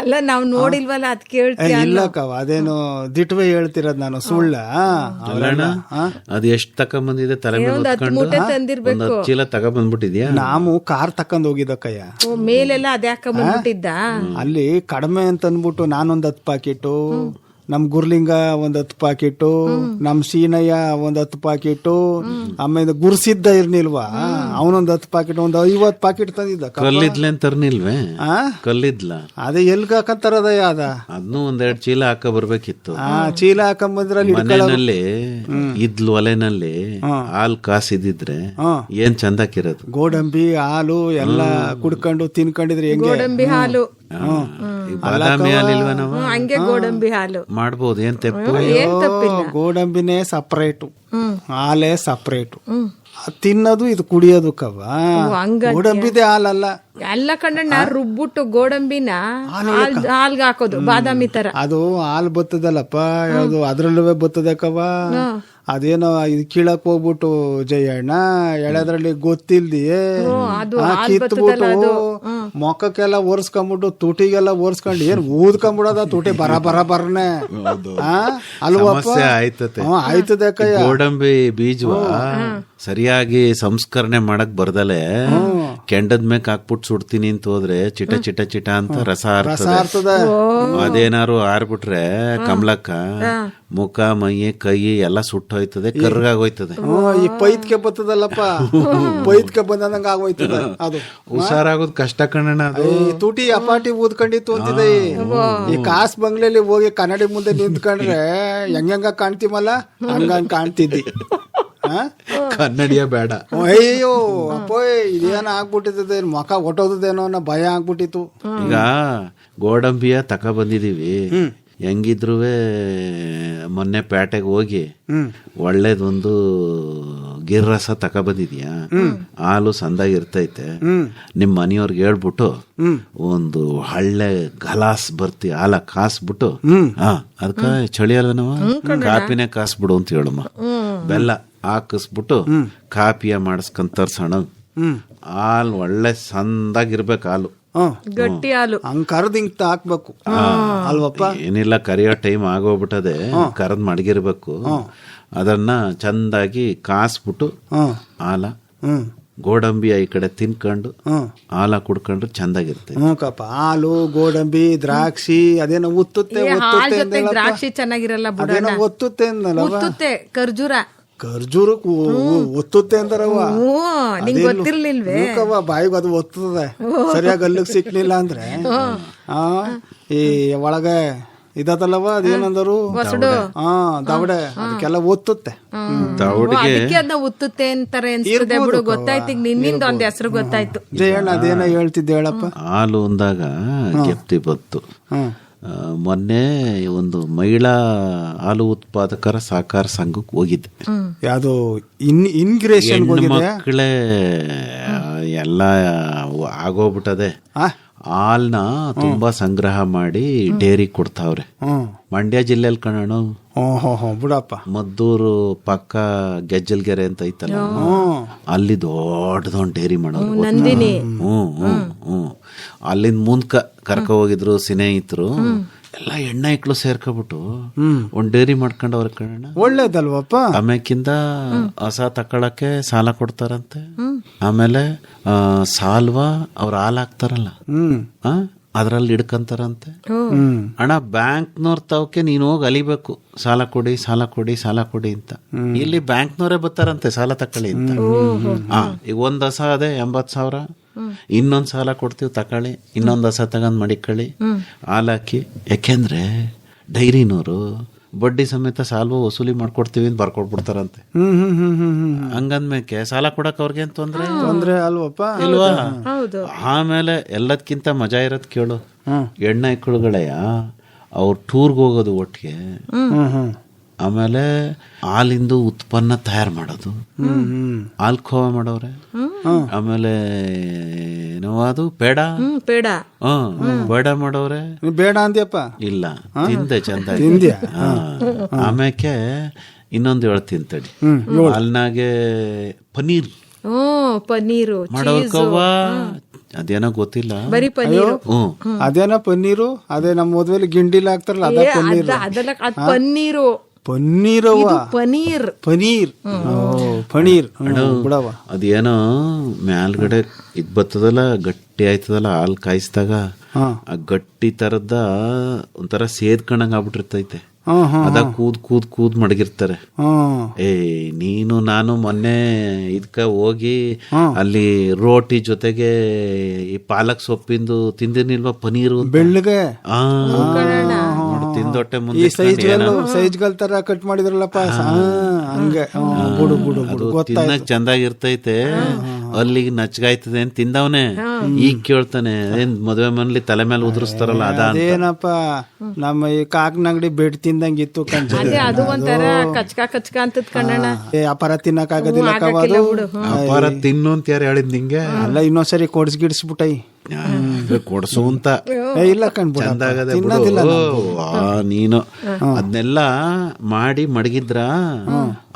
Speaker 3: ಅಲ್ಲ ನಾವ್ ನೋಡಿಲ್ವಲ್ಲ ಅದ್ ಕೇಳ್ತೀಯ.
Speaker 1: ಇಲ್ಲಕ್ಕವ ಅದೇನು ದಿಟ್ವೆ ಹೇಳ್ತಿರೋದ್ ನಾನು, ಸುಳ್ಳ.
Speaker 2: ಅದು ಎಷ್ಟ್ ತಕೊಂಬಂದಿದೆ ತಲೆ ಮೇಲೆ ಚೀಲ ತಗೊಂಡ್ಬಂದ್ಬಿಟ್ಟಿದ್ಯಾ?
Speaker 1: ನಾವು ಕಾರ್ ತಕೊಂಡ್ ಹೋಗಿದ್ದಕ್ಕಯ್ಯ.
Speaker 3: ಮೇಲೆಲ್ಲ ಅದ್ಯಾಕ ಬಂದ್ಬಿಟ್ಟಿದ್ದ.
Speaker 1: ಅಲ್ಲಿ ಕಡಿಮೆ ಅಂತ ಅನ್ಬಿಟ್ಟು ನಾನೊಂದ್ 10 ಪಾಕೆಟು, ನಮ್ ಗುರ್ಲಿಂಗ ಒಂದ್ 10 ಪಾಕೆಟು, ನಮ್ ಸೀನಯ್ಯ ಒಂದ್ 10 ಪಾಕೆಟು, ಆಮೇಲೆ ಗುರ್ಸಿದ್ದ ಇರ್ನಿಲ್ವಾ ಅವನೊಂದ್ 10 ಪಾಕೆಟ್, ಒಂದ್ 50 ಪಾಕೆಟ್ ತಂದಿದ್ದ.
Speaker 2: ಕಲ್ಲಿದ್ಲೆ ತರ್ನಿಲ್ವೇ? ಕಲ್ಲಿದ್ಲ
Speaker 1: ಅದೇ ಎಲ್ಗ ಹಾಕಂತಾರದಯ್ಯ ಅದ.
Speaker 2: ಅದನ್ನು 1-2 ಚೀಲ ಹಾಕ ಬರ್ಬೇಕಿತ್ತು.
Speaker 1: ಚೀಲ ಹಾಕೊಂಬಂದ್ರಲ್ಲಿ
Speaker 2: ಮನೆಯಲ್ಲಿ ಇದ್ಲು ಒಲೆನಲ್ಲಿ ಹಾಲ್ ಕಾಸಿದ್ರೆ ಏನ್ ಚಂದಾಕಿರೋದು.
Speaker 1: ಗೋಡಂಬಿ ಹಾಲು ಎಲ್ಲ ಕುಡ್ಕೊಂಡು ತಿನ್ಕೊಂಡಿದ್ರೆ ಹೆಂಗೆ?
Speaker 3: ಗೋಡಂಬಿ ಹಾಲು,
Speaker 2: ಬಾದಾಮಿ ಹಾಲಿಲ್ವ ನಾವು?
Speaker 3: ಹಂಗೆ ಗೋಡಂಬಿ ಹಾಲು
Speaker 2: ಮಾಡ್ಬೋದು, ಏನ್ ತಪ್ಪು?
Speaker 1: ಗೋಡಂಬಿನೇ ಸಪ್ರೇಟು, ಹಾಲೇ ಸಪ್ರೇಟು. ತಿನ್ನೋದು ಇದು ಕುಡಿಯೋದು ಕವ. ಗೋಡಂಬಿದೆ ಹಾಲಲ್ಲ.
Speaker 3: ಎಲ್ಲ ಕಣ್ಣ ರುಬ್ಬಿಟ್ಟು ಗೋಡಂಬಿನ ಹಾಲ್ಗೆ ಹಾಕೋದು ಬಾದಾಮಿ ತರ.
Speaker 1: ಅದು ಹಾಲು ಬರ್ತದಲ್ಲಪ್ಪ, ಅದು ಅದ್ರಲ್ಲೂ ಬರ್ತದೆ ಕವ. ಅದೇನೋ ಇದು ಕೀಳಕ್ ಹೋಗ್ಬಿಟ್ಟು ಜಯಣ್ಣ ಎಳೆದ್ರಲ್ಲಿ ಗೊತ್ತಿಲ್ದಿಯೇ ಕಿತ್ಬಿಟ್ಟು ಮೊಕ್ಕಕ್ಕೆಲ್ಲ ಒರ್ಸ್ಕೊಂಡ್ಬಿಟ್ಟು ತುಟಿಗೆಲ್ಲ ಒರ್ಸ್ಕೊಂಡು ಏನ್ ಊದ್ಕೊಂಡ್ಬಿಡೋದ ತುಟಿ ಬರನೆ ಅಲ್ವಪ್ಪ. ಆಯ್ತದೆ ಕಯ್ಯ.
Speaker 2: ಗೋಡಂಬಿ ಬೀಜವ ಸರಿಯಾಗಿ ಸಂಸ್ಕರಣೆ ಮಾಡಕ್ ಬರ್ದಲೆ ಕೆಂಡದ ಮೇಕ್ ಹಾಕ್ಬಿಟ್ಟು ಸುಡ್ತೀನಿ ಅಂತ ಹೋದ್ರೆ ಚಿಟ ಚಿಟ ಚಿಟ ಅಂತ ರಸ ಹಾರ್ತದೆ. ಅದೇನಾರು ಆರ್ಬಿಟ್ರೆ ಕಮಲಕ್ಕ ಮುಖ ಮೈ ಕೈ ಎಲ್ಲ ಸುಟ್ಟೋಯ್ತದೆ, ಕರ್ಗಾಗೋಯ್ತದೆ.
Speaker 1: ಈ ಪೈತ್ಕೆ ಬರ್ತದಲ್ಲಪ್ಪ, ಪೈತ್ಕೆ ಬಂದಂಗ ಆಗೋಯ್ತದೆ. ಅದು
Speaker 2: ಹುಷಾರಾಗೋದು ಕಷ್ಟ ಕಣ್ಣಣ್ಣ. ಅದು
Speaker 1: ತುಟಿ ಅಪಾಟಿ ಊದ್ಕೊಂಡಿತ್ತು ಅಂತಿದೆ. ಈ ಕಾಸ್ ಬಂಗ್ಲೆಲಿ ಹೋಗಿ ಕನ್ನಡಿ ಮುಂದೆ ನಿಂತ್ಕೊಂಡ್ರೆ ಹೆಂಗ ಕಾಣ್ತೀವಲ್ಲ ಹಂಗಂಗ್ ಕಾಣ್ತಿದ್ದಿ.
Speaker 2: ಕನ್ನಡಿಯ ಬೇಡ.
Speaker 1: ಅಯ್ಯೋ ಅಪ್ಪೋಯ್ ಇದೇನ ಆಗ್ಬಿಟ್ಟಿರ್ತದೆ, ಮುಖ ಒಟ್ಟೋದೇನೋ ಅನ್ನೋ ಭಯ ಆಗ್ಬಿಟ್ಟಿತ್ತು.
Speaker 2: ಈಗ ಗೋಡಂಬಿಯ ತಕ ಬಂದಿದೀವಿ, ಹೆಂಗಿದ್ರು ಮೊನ್ನೆ ಪೇಟೆಗೆ ಹೋಗಿ ಒಳ್ಳೇದೊಂದು ಗಿರ್ರಸ ತಗೊಬಂದಿದ್ಯಾ, ಹಾಲು ಸಂದಾಗಿರ್ತೈತೆ, ನಿಮ್ಮ ಮನೆಯವ್ರಿಗೆ ಹೇಳ್ಬಿಟ್ಟು ಒಂದು ಹಳ್ಳೆ ಗಲಾಸ್ ಬರ್ತಿ ಹಾಲ ಕಾಸ್ಬಿಟ್ಟು ಅದಕ್ಕ ಚಳಿ ಅಲ್ಲ ನಾವು ಕಾಪಿನೇ ಕಾಸ್ಬಿಡು ಅಂತ ಹೇಳಮ್ಮ. ಬೆಲ್ಲ ಹಾಕಿಸ್ಬಿಟ್ಟು ಕಾಪಿಯ ಮಾಡಿಸ್ಕೊಂಡ್ ತರ್ಸೋಣ. ಹಾಲು ಒಳ್ಳೆ ಸಂದಾಗಿರ್ಬೇಕು ಹಾಲು,
Speaker 3: ಗಟ್ಟಿ ಹಾಲು
Speaker 1: ಹಂಗ್ ಕರ್ದ್ ಹಿಂಗ್ ಹಾಕ್ಬೇಕು ಅಲ್ವಪ್ಪ.
Speaker 2: ಏನಿಲ್ಲ, ಕರಿಯೋ ಟೈಮ್ ಆಗೋಗ್ಬಿಟ್ಟದೆ, ಕರದ್ ಮಡಗಿರ್ಬೇಕು. ಅದನ್ನ ಚಂದಾಗಿ ಕಾಸ್ಬಿಟ್ಟು ಹಾಲ ಗೋಡಂಬಿ ಈ ಕಡೆ ತಿನ್ಕೊಂಡು ಹಾಲ ಕುಡ್ಕೊಂಡ್ರೆ ಚಂದಾಗಿರುತ್ತೆ.
Speaker 1: ಕಪ್ಪ ಹಾಲು ಗೋಡಂಬಿ ದ್ರಾಕ್ಷಿ ಅದೇನೋ ಒತ್ತುತ್ತೆ
Speaker 3: ದ್ರಾಕ್ಷಿ ಚೆನ್ನಾಗಿರಲ್ಲ
Speaker 1: ಅದೇನೋ ಒತ್ತುತ್ತೆ
Speaker 3: ಒತ್ತುತ್ತೆ. ಖರ್ಜೂರ
Speaker 1: ಖರ್ಜೂರಕ್ಕೆ ಒತ್ತುತ್ತೆ ಅಂತಾರವ.
Speaker 3: ನಿಂಗೆ ಗೊತ್ತಿರ್ಲಿಲ್ವೇ?
Speaker 1: ಬಾಯಿಗೆ ಅದು ಒತ್ತುತ್ತದೆ, ಸರಿಯಾಗಿ ಅಲ್ಲಿಗೆ ಸಿಕ್ಲಿಲ್ಲ ಅಂದ್ರೆ ಈ ಒಳಗೆ ಇದಲ್ಲವ ಅದೇನಂದರು ದವಡೆ ಅದಕ್ಕೆಲ್ಲ ಒತ್ತುತ್ತೆ.
Speaker 2: ದವಡೆಗೆ
Speaker 3: ಅದನ್ನ ಒತ್ತುತ್ತೆ ಅಂತಾರೆ ಅನ್ಸುತ್ತೆ ಬಿಡು. ಗೊತ್ತಾಯ್ತು, ನಿನ್ನಿಂದ ಒಂದ್ ಹೆಸರು ಗೊತ್ತಾಯ್ತು.
Speaker 1: ಜಯಣ್ಣ ಅದೇನೋ ಹೇಳ್ತಿದ್ದೆ ಹೇಳಪ್ಪ.
Speaker 2: ಹಾಲು ಅಂದಾಗ ಗೆಪ್ತಿ ಬತ್ತು. ಮೊನ್ನೆ ಒಂದು ಮಹಿಳಾ ಹಾಲು ಉತ್ಪಾದಕರ ಸಹಕಾರ ಸಂಘಕ್ಕೆ ಹೋಗಿದ್ದೆ.
Speaker 1: ಯಾವ್ದು ಇನ್ಗ್ರೇಷನ್
Speaker 2: ಮಕ್ಕಳೇ ಎಲ್ಲ ಆಗೋಗ್ಬಿಟ್ಟದೆ. ಹಾಲ್ನ ತುಂಬಾ ಸಂಗ್ರಹ ಮಾಡಿ ಡೇರಿ ಕೊಡ್ತಾವ್ರೆ. ಮಂಡ್ಯ ಜಿಲ್ಲೆಯಲ್ಲಿ ಕಣೋಣ,
Speaker 1: ಬಿಡಪ್ಪ,
Speaker 2: ಮದ್ದೂರು ಪಕ್ಕ ಗೆಜ್ಜಲ್ಗೆರೆ ಅಂತ ಐತಲ್ಲ, ಅಲ್ಲಿ ದೊಡ್ಡದೊಂದು ಡೇರಿ ಮಾಡೋರು. ಅಲ್ಲಿಂದ ಮುಂದ್ಕ ಕರ್ಕ ಹೋಗಿದ್ರು ಸ್ನೇಹಿತರು ಎಲ್ಲ ಹೆಣ್ಣೈಕ್ಳು ಸೇರ್ಕೊಬಿಟ್ಟು ಒಂದ್ ಡೇರಿ ಮಾಡ್ಕೊಂಡವ್ರ ಕಣ.
Speaker 1: ಒಳ್ಳೇದಲ್ವಪ್ಪ.
Speaker 2: ಆಮ್ಯಾಕಿಂದ ಹೊಸ ತಕೊಳಕ್ಕೆ ಸಾಲ ಕೊಡ್ತಾರಂತೆ. ಆಮೇಲೆ ಸಾಲ್ವಾ ಅವ್ರ ಹಾಲು ಹಾಕ್ತಾರಲ್ಲ ಅದ್ರಲ್ಲಿ ಹಿಡ್ಕಂತಾರಂತೆ. ಅಣ್ಣ ಬ್ಯಾಂಕ್ನವ್ರ ತಾವಕ್ಕೆ ನೀನು ಹೋಗಿ ಅಲಿಬೇಕು, ಸಾಲ ಕೊಡಿ ಸಾಲ ಕೊಡಿ ಸಾಲ ಕೊಡಿ ಅಂತ. ಇಲ್ಲಿ ಬ್ಯಾಂಕ್ನವರೇ ಬರ್ತಾರಂತೆ ಸಾಲ ತಕೊಳ್ಳಿ ಅಂತ. ಈಗ ಒಂದ್ ಹೊಸ ಅದೇ 80,000, ಇನ್ನೊಂದ್ ಸಾಲ ಕೊಡ್ತೀವಿ ತಕೊಳ್ಳಿ, ಇನ್ನೊಂದ್ ಹೊಸ ತಗೊಂಡ್ ಮಡಿಕೊಳ್ಳಿ, ಹಾಲಾಕಿ. ಯಾಕೆಂದ್ರೆ ಡೈರಿನವರು ಬಡ್ಡಿ ಸಮೇತ ಸಾಲ ವಸೂಲಿ ಮಾಡ್ಕೊಡ್ತೀವಿ ಅಂತ ಬರ್ಕೊಟ್ಬಿಡ್ತಾರಂತೆ. ಹಂಗಂದ್ಮೇಕೆ ಸಾಲ ಕೊಡಕ್ ಅವ್ರಿಗೆ ತೊಂದ್ರೆ
Speaker 1: ಅಲ್ವಪ್ಪ
Speaker 2: ಇಲ್ವಾ? ಆಮೇಲೆ ಎಲ್ಲದಕ್ಕಿಂತ ಮಜಾ ಇರೋದ್ ಕೇಳು, ಹೆಣ್ಣೈಕಳುಗಳೆಯ ಅವ್ರು ಟೂರ್ಗೆ ಹೋಗೋದು ಒಟ್ಟಿಗೆ, ಆಮೇಲೆ ಹಾಲಿಂದು ಉತ್ಪನ್ನ ತಯಾರು ಮಾಡೋದು, ಹಾಲ್ ಖೋವಾ ಮಾಡವ್ರೆ, ಆಮೇಲೆ ಏನೋ ಅದು ಪೇಡ ಬೇಡ ಮಾಡವ್ರೆ.
Speaker 1: ಬೇಡ ಅಂದ್ಯಪ್ಪ?
Speaker 2: ಇಲ್ಲ, ತಿಂದೆ ಚಂದ. ಆಮ್ಯಾಕೆ ಇನ್ನೊಂದು ಹೇಳ್ತೀನಿ ತಡಿ, ಹಾಲ್ನಾಗೆ ಪನೀರ್ ಮಾಡೋರ್ಕವ್ವ, ಅದೇನೋ ಗೊತ್ತಿಲ್ಲ.
Speaker 1: ಅದೇನೋ ಪನ್ನೀರು, ಅದೇ ನಮ್ಮ ಮದ್ವೆಲಿ ಗಿಂಡಿಲ್ ಹಾಕ್ತಾರಲ್ಲ ಅದ
Speaker 3: ಪನ್ನೀರು.
Speaker 1: ಪನೀರ್ ಬಿಡವ.
Speaker 2: ಅದೇನೋ ಮ್ಯಾಲ್ಗಡೆ ಇದ್ ಬರ್ತದಲ್ಲ, ಗಟ್ಟಿ ಆಯ್ತದಲ್ಲ ಹಾಲ್ ಕಾಯಿಸಿದಾಗ, ಆ ಗಟ್ಟಿ ತರದ ಒಂಥರ ಸೇದ್ಕೊಂಡಂಗ್ ಆಗ್ಬಿಟ್ಟಿರ್ತೈತೆ. ಅದ ಕೂದ್ ಮಡಗಿರ್ತಾರೆ. ನೀನು ನಾನು ಮೊನ್ನೆ ಇದಕ್ಕ ಹೋಗಿ ಅಲ್ಲಿ ರೋಟಿ ಜೊತೆಗೆ ಈ ಪಾಲಕ್ ಸೊಪ್ಪಿಂದು ತಿಂದಿನಿಲ್ವಾ ಪನೀರು
Speaker 1: ಬೆಳ್ಳಗೆ
Speaker 2: ತಿಂದೊಟ್ಟೆ ಮುಂದೆ
Speaker 1: ಸೈಜ್ಗಳ ತರ ಕಟ್ ಮಾಡಿದ್ರಲ್ಲಪ್ಪ, ಹಂಗೆ
Speaker 2: ತಿನ್ನಕ್ ಚಂದಾಗಿರ್ತೈತೆ. ಅಲ್ಲಿಗೆ ನಚ್ಗಾಯ್ತದೆ ಅಂತ ತಿಂದವನೇ ಈಗ ಕೇಳ್ತಾನೆ, ಏನ್ ಮದ್ವೆ ಮನೇಲಿ ತಲೆ ಮೇಲೆ ಉದುರಿಸ್ತಾರಲ್ಲ
Speaker 1: ಅದೇನಪ್ಪ ನಮ್ಮ ಈ ಕಾಕನಂಗಡಿ ಬೆಡ್ ತಿಂದಂಗಿತ್ತು
Speaker 3: ಅದು ಒಂಥರ ಕಚ್ಕ ಅಂತದ್ ಕಣ್ಣಣ್ಣ.
Speaker 1: ಅಪಾರ ತಿನ್ನಕ್ ಆಗೋದಿಲ್ಲ,
Speaker 2: ಅಪಾರ ತಿನ್ನು ಅಂತ ಯಾರು ಹೇಳಿದ್ ನಿಂಗೆ?
Speaker 1: ಅಲ್ಲ, ಇನ್ನೊಂದ್ಸರಿ ಕೊಡ್ಸ್ಗಿಡ್ಸ್ಬಿಟ್ಟೈ
Speaker 2: ಕೊಡ್ಸು ಅಂತ
Speaker 1: ಇಲ್ಲ
Speaker 2: ಚಂದಾಗದೆ ನೀನು ಅದನ್ನೆಲ್ಲ ಮಾಡಿ ಮಡಗಿದ್ರ.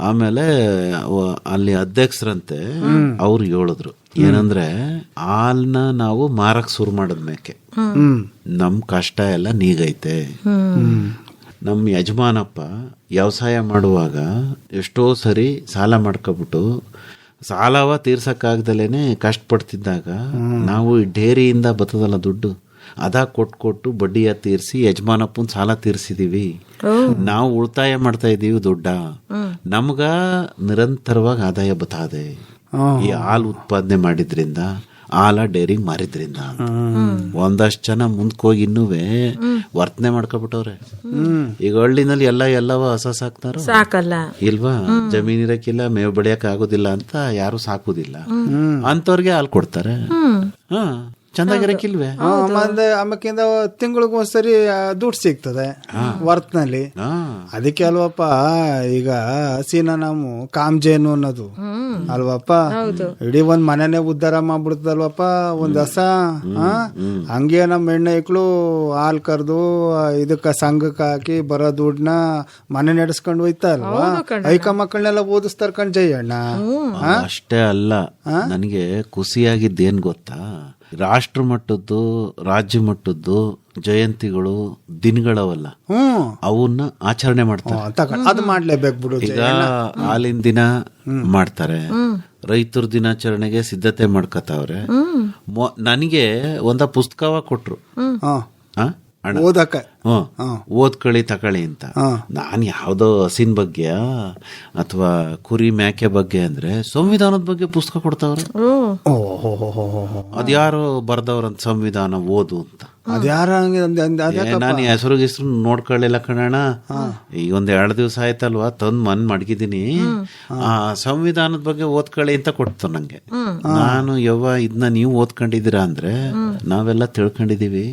Speaker 2: ಆಮೇಲೆ ಅಲ್ಲಿ ಅಧ್ಯಕ್ಷರಂತೆ ಅವ್ರು ಹೇಳಿದ್ರು ಏನಂದ್ರೆ, ಹಾಲ್ನ ನಾವು ಮಾರಕ್ ಶುರು ಮಾಡದ್ಮೇಕೆ ನಮ್ ಕಷ್ಟ ಎಲ್ಲ ನೀಗೈತೆ. ನಮ್ ಯಜಮಾನಪ್ಪ ವ್ಯವಸಾಯ ಮಾಡುವಾಗ ಎಷ್ಟೋ ಸರಿ ಸಾಲ ಮಾಡ್ಕೊಬಿಟ್ಟು ಸಾಲವ ತೀರ್ಸಕ್ಕಾಗ್ದಲೇನೆ ಕಷ್ಟಪಡ್ತಿದ್ದಾಗ ನಾವು ಈ ಡೇರಿಯಿಂದ ಬರ್ತದಲ್ಲ ದುಡ್ಡು, ಅದ ಕೊಟ್ಟು ಬಡ್ಡಿಯ ತೀರ್ಸಿ ಯಜಮಾನಪ್ಪನ ಸಾಲ ತೀರ್ಸಿದೀವಿ. ನಾವು ಉಳಿತಾಯ ಮಾಡ್ತಾ ಇದೀವಿ ದುಡ್ಡ, ನಮ್ಗ ನಿರಂತರವಾಗಿ ಆದಾಯ ಬತ್ತದೆ ಈ ಹಾಲು ಉತ್ಪಾದನೆ ಮಾಡಿದ್ರಿಂದ, ಹಾಲ ಡೈರಿಗೆ ಮಾರಿದ್ರಿಂದ. ಒಂದಷ್ಟು ಜನ ಮುಂದ್ಕೋಗಿ ಇನ್ನುವೇ ವರ್ತನೆ ಮಾಡ್ಕೊಬಿಟ್ಟವ್ರೆ. ಈಗ ಹಳ್ಳಿನಲ್ಲಿ ಎಲ್ಲವ ಹಸ ಸಾಕ್ತಾರ ಇಲ್ವಾ? ಜಮೀನ್ ಇರಕ್ಕಿಲ್ಲ, ಮೇವು ಬೆಳೆಯಕ್ ಆಗೋದಿಲ್ಲ ಅಂತ ಯಾರು ಸಾಕುದಿಲ್ಲ, ಅಂತವ್ರಿಗೆ ಹಾಲು ಕೊಡ್ತಾರೆ. ಚಂದಾಗಿರಕ್ಕಿಲ್ವೇ?
Speaker 1: ಆಮೇಕಿಂದ ತಿಂಗಳಿಗೊಂದ್ಸರಿ ದುಡ್ಡು ಸಿಗ್ತದೆ ವರ್ತ್ನಲ್ಲಿ. ಅದಕ್ಕೆ ಅಲ್ವಪ್ಪ ಈಗ ಹಸಿನ ನಾವು ಕಾಮ್ಜೇನು ಅನ್ನೋದು ಅಲ್ವಪ್ಪ, ಇಡೀ ಒಂದ್ ಮನೆನೇ ಉದ್ಧಾರ ಮಾಡ್ಬಿಡ್ತದಲ್ವಪ್ಪ ಒಂದ್ ಹಸ. ಹಂಗೆ ನಮ್ಮ ಹೆಣ್ಣೈಕ್ಳು ಹಾಲ್ ಕರ್ದು ಇದಕ್ಕ ಸಂಘಕ್ಕೆ ಹಾಕಿ ಬರೋ ದುಡ್ಡನ್ನ ಮನೆ ನಡೆಸ್ಕೊಂಡು ಹೋಯ್ತಾ ಅಲ್ವಾ. ಐಕ ಮಕ್ಕಳನ್ನೆಲ್ಲ ಓದಿಸ್ತಾರ ಕಣ್ ಜಯಣ್ಣ.
Speaker 2: ಅಷ್ಟೇ ಅಲ್ಲ, ನನಗೆ ಖುಷಿಯಾಗಿದ್ದೇನ್ ಗೊತ್ತಾ, ರಾಷ್ಟ್ರ ಮಟ್ಟದ್ದು ರಾಜ್ಯ ಮಟ್ಟದ್ದು ಜಯಂತಿಗಳು ದಿನಗಳವಲ್ಲ, ಅವನ್ನ ಆಚರಣೆ ಮಾಡ್ತಾರೆ.
Speaker 1: ಅದು ಮಾಡ್ಲೇಬೇಕು ಬಿಡು.
Speaker 2: ಈಗ ಹಾಲಿನ ದಿನ ಮಾಡ್ತಾರೆ, ರೈತರ ದಿನಾಚರಣೆಗೆ ಸಿದ್ಧತೆ ಮಾಡ್ಕತಾವ್ರೆ. ನನಗೆ ಒಂದ ಪುಸ್ತಕವ ಕೊಟ್ರು
Speaker 1: ಓದಕ್ಕೆ,
Speaker 2: ಓದ್ಕಳಿ ತಕಳಿ ಅಂತ. ನಾನ್ ಯಾವ್ದೋ ಹಸಿನ ಬಗ್ಗೆ ಅಥವಾ ಕುರಿ ಮೇಕೆ ಬಗ್ಗೆ ಅಂದ್ರೆ ಸಂವಿಧಾನದ ಬಗ್ಗೆ ಪುಸ್ತಕ ಕೊಡ್ತಾವ್ರೆ. ಅದ್ಯಾರೋ ಬರ್ದವ್ರಂತ ಸಂವಿಧಾನ ಓದು ಅಂತ.
Speaker 1: ಅದ್ಯಾರ
Speaker 2: ನಾನು ಹೆಸರು ನೋಡ್ಕೊಳ್ಳಿಲ್ಲ ಕಣಣ್ಣ. ಈಗ ಒಂದ್ 2 ದಿವಸ ಆಯ್ತಲ್ವಾ ತಂದ್ ಮಡಗಿದೀನಿ. ಆ ಸಂವಿಧಾನದ ಬಗ್ಗೆ ಓದ್ಕೊಳ್ಳಿ ಅಂತ ಕೊಡ್ತು ನಂಗೆ. ನಾನು ಇದನ್ನ ನೀವು ಓದ್ಕೊಂಡಿದ್ದೀರಾ ಅಂದ್ರೆ ನಾವೆಲ್ಲ ತಿಳ್ಕೊಂಡಿದೀವಿ.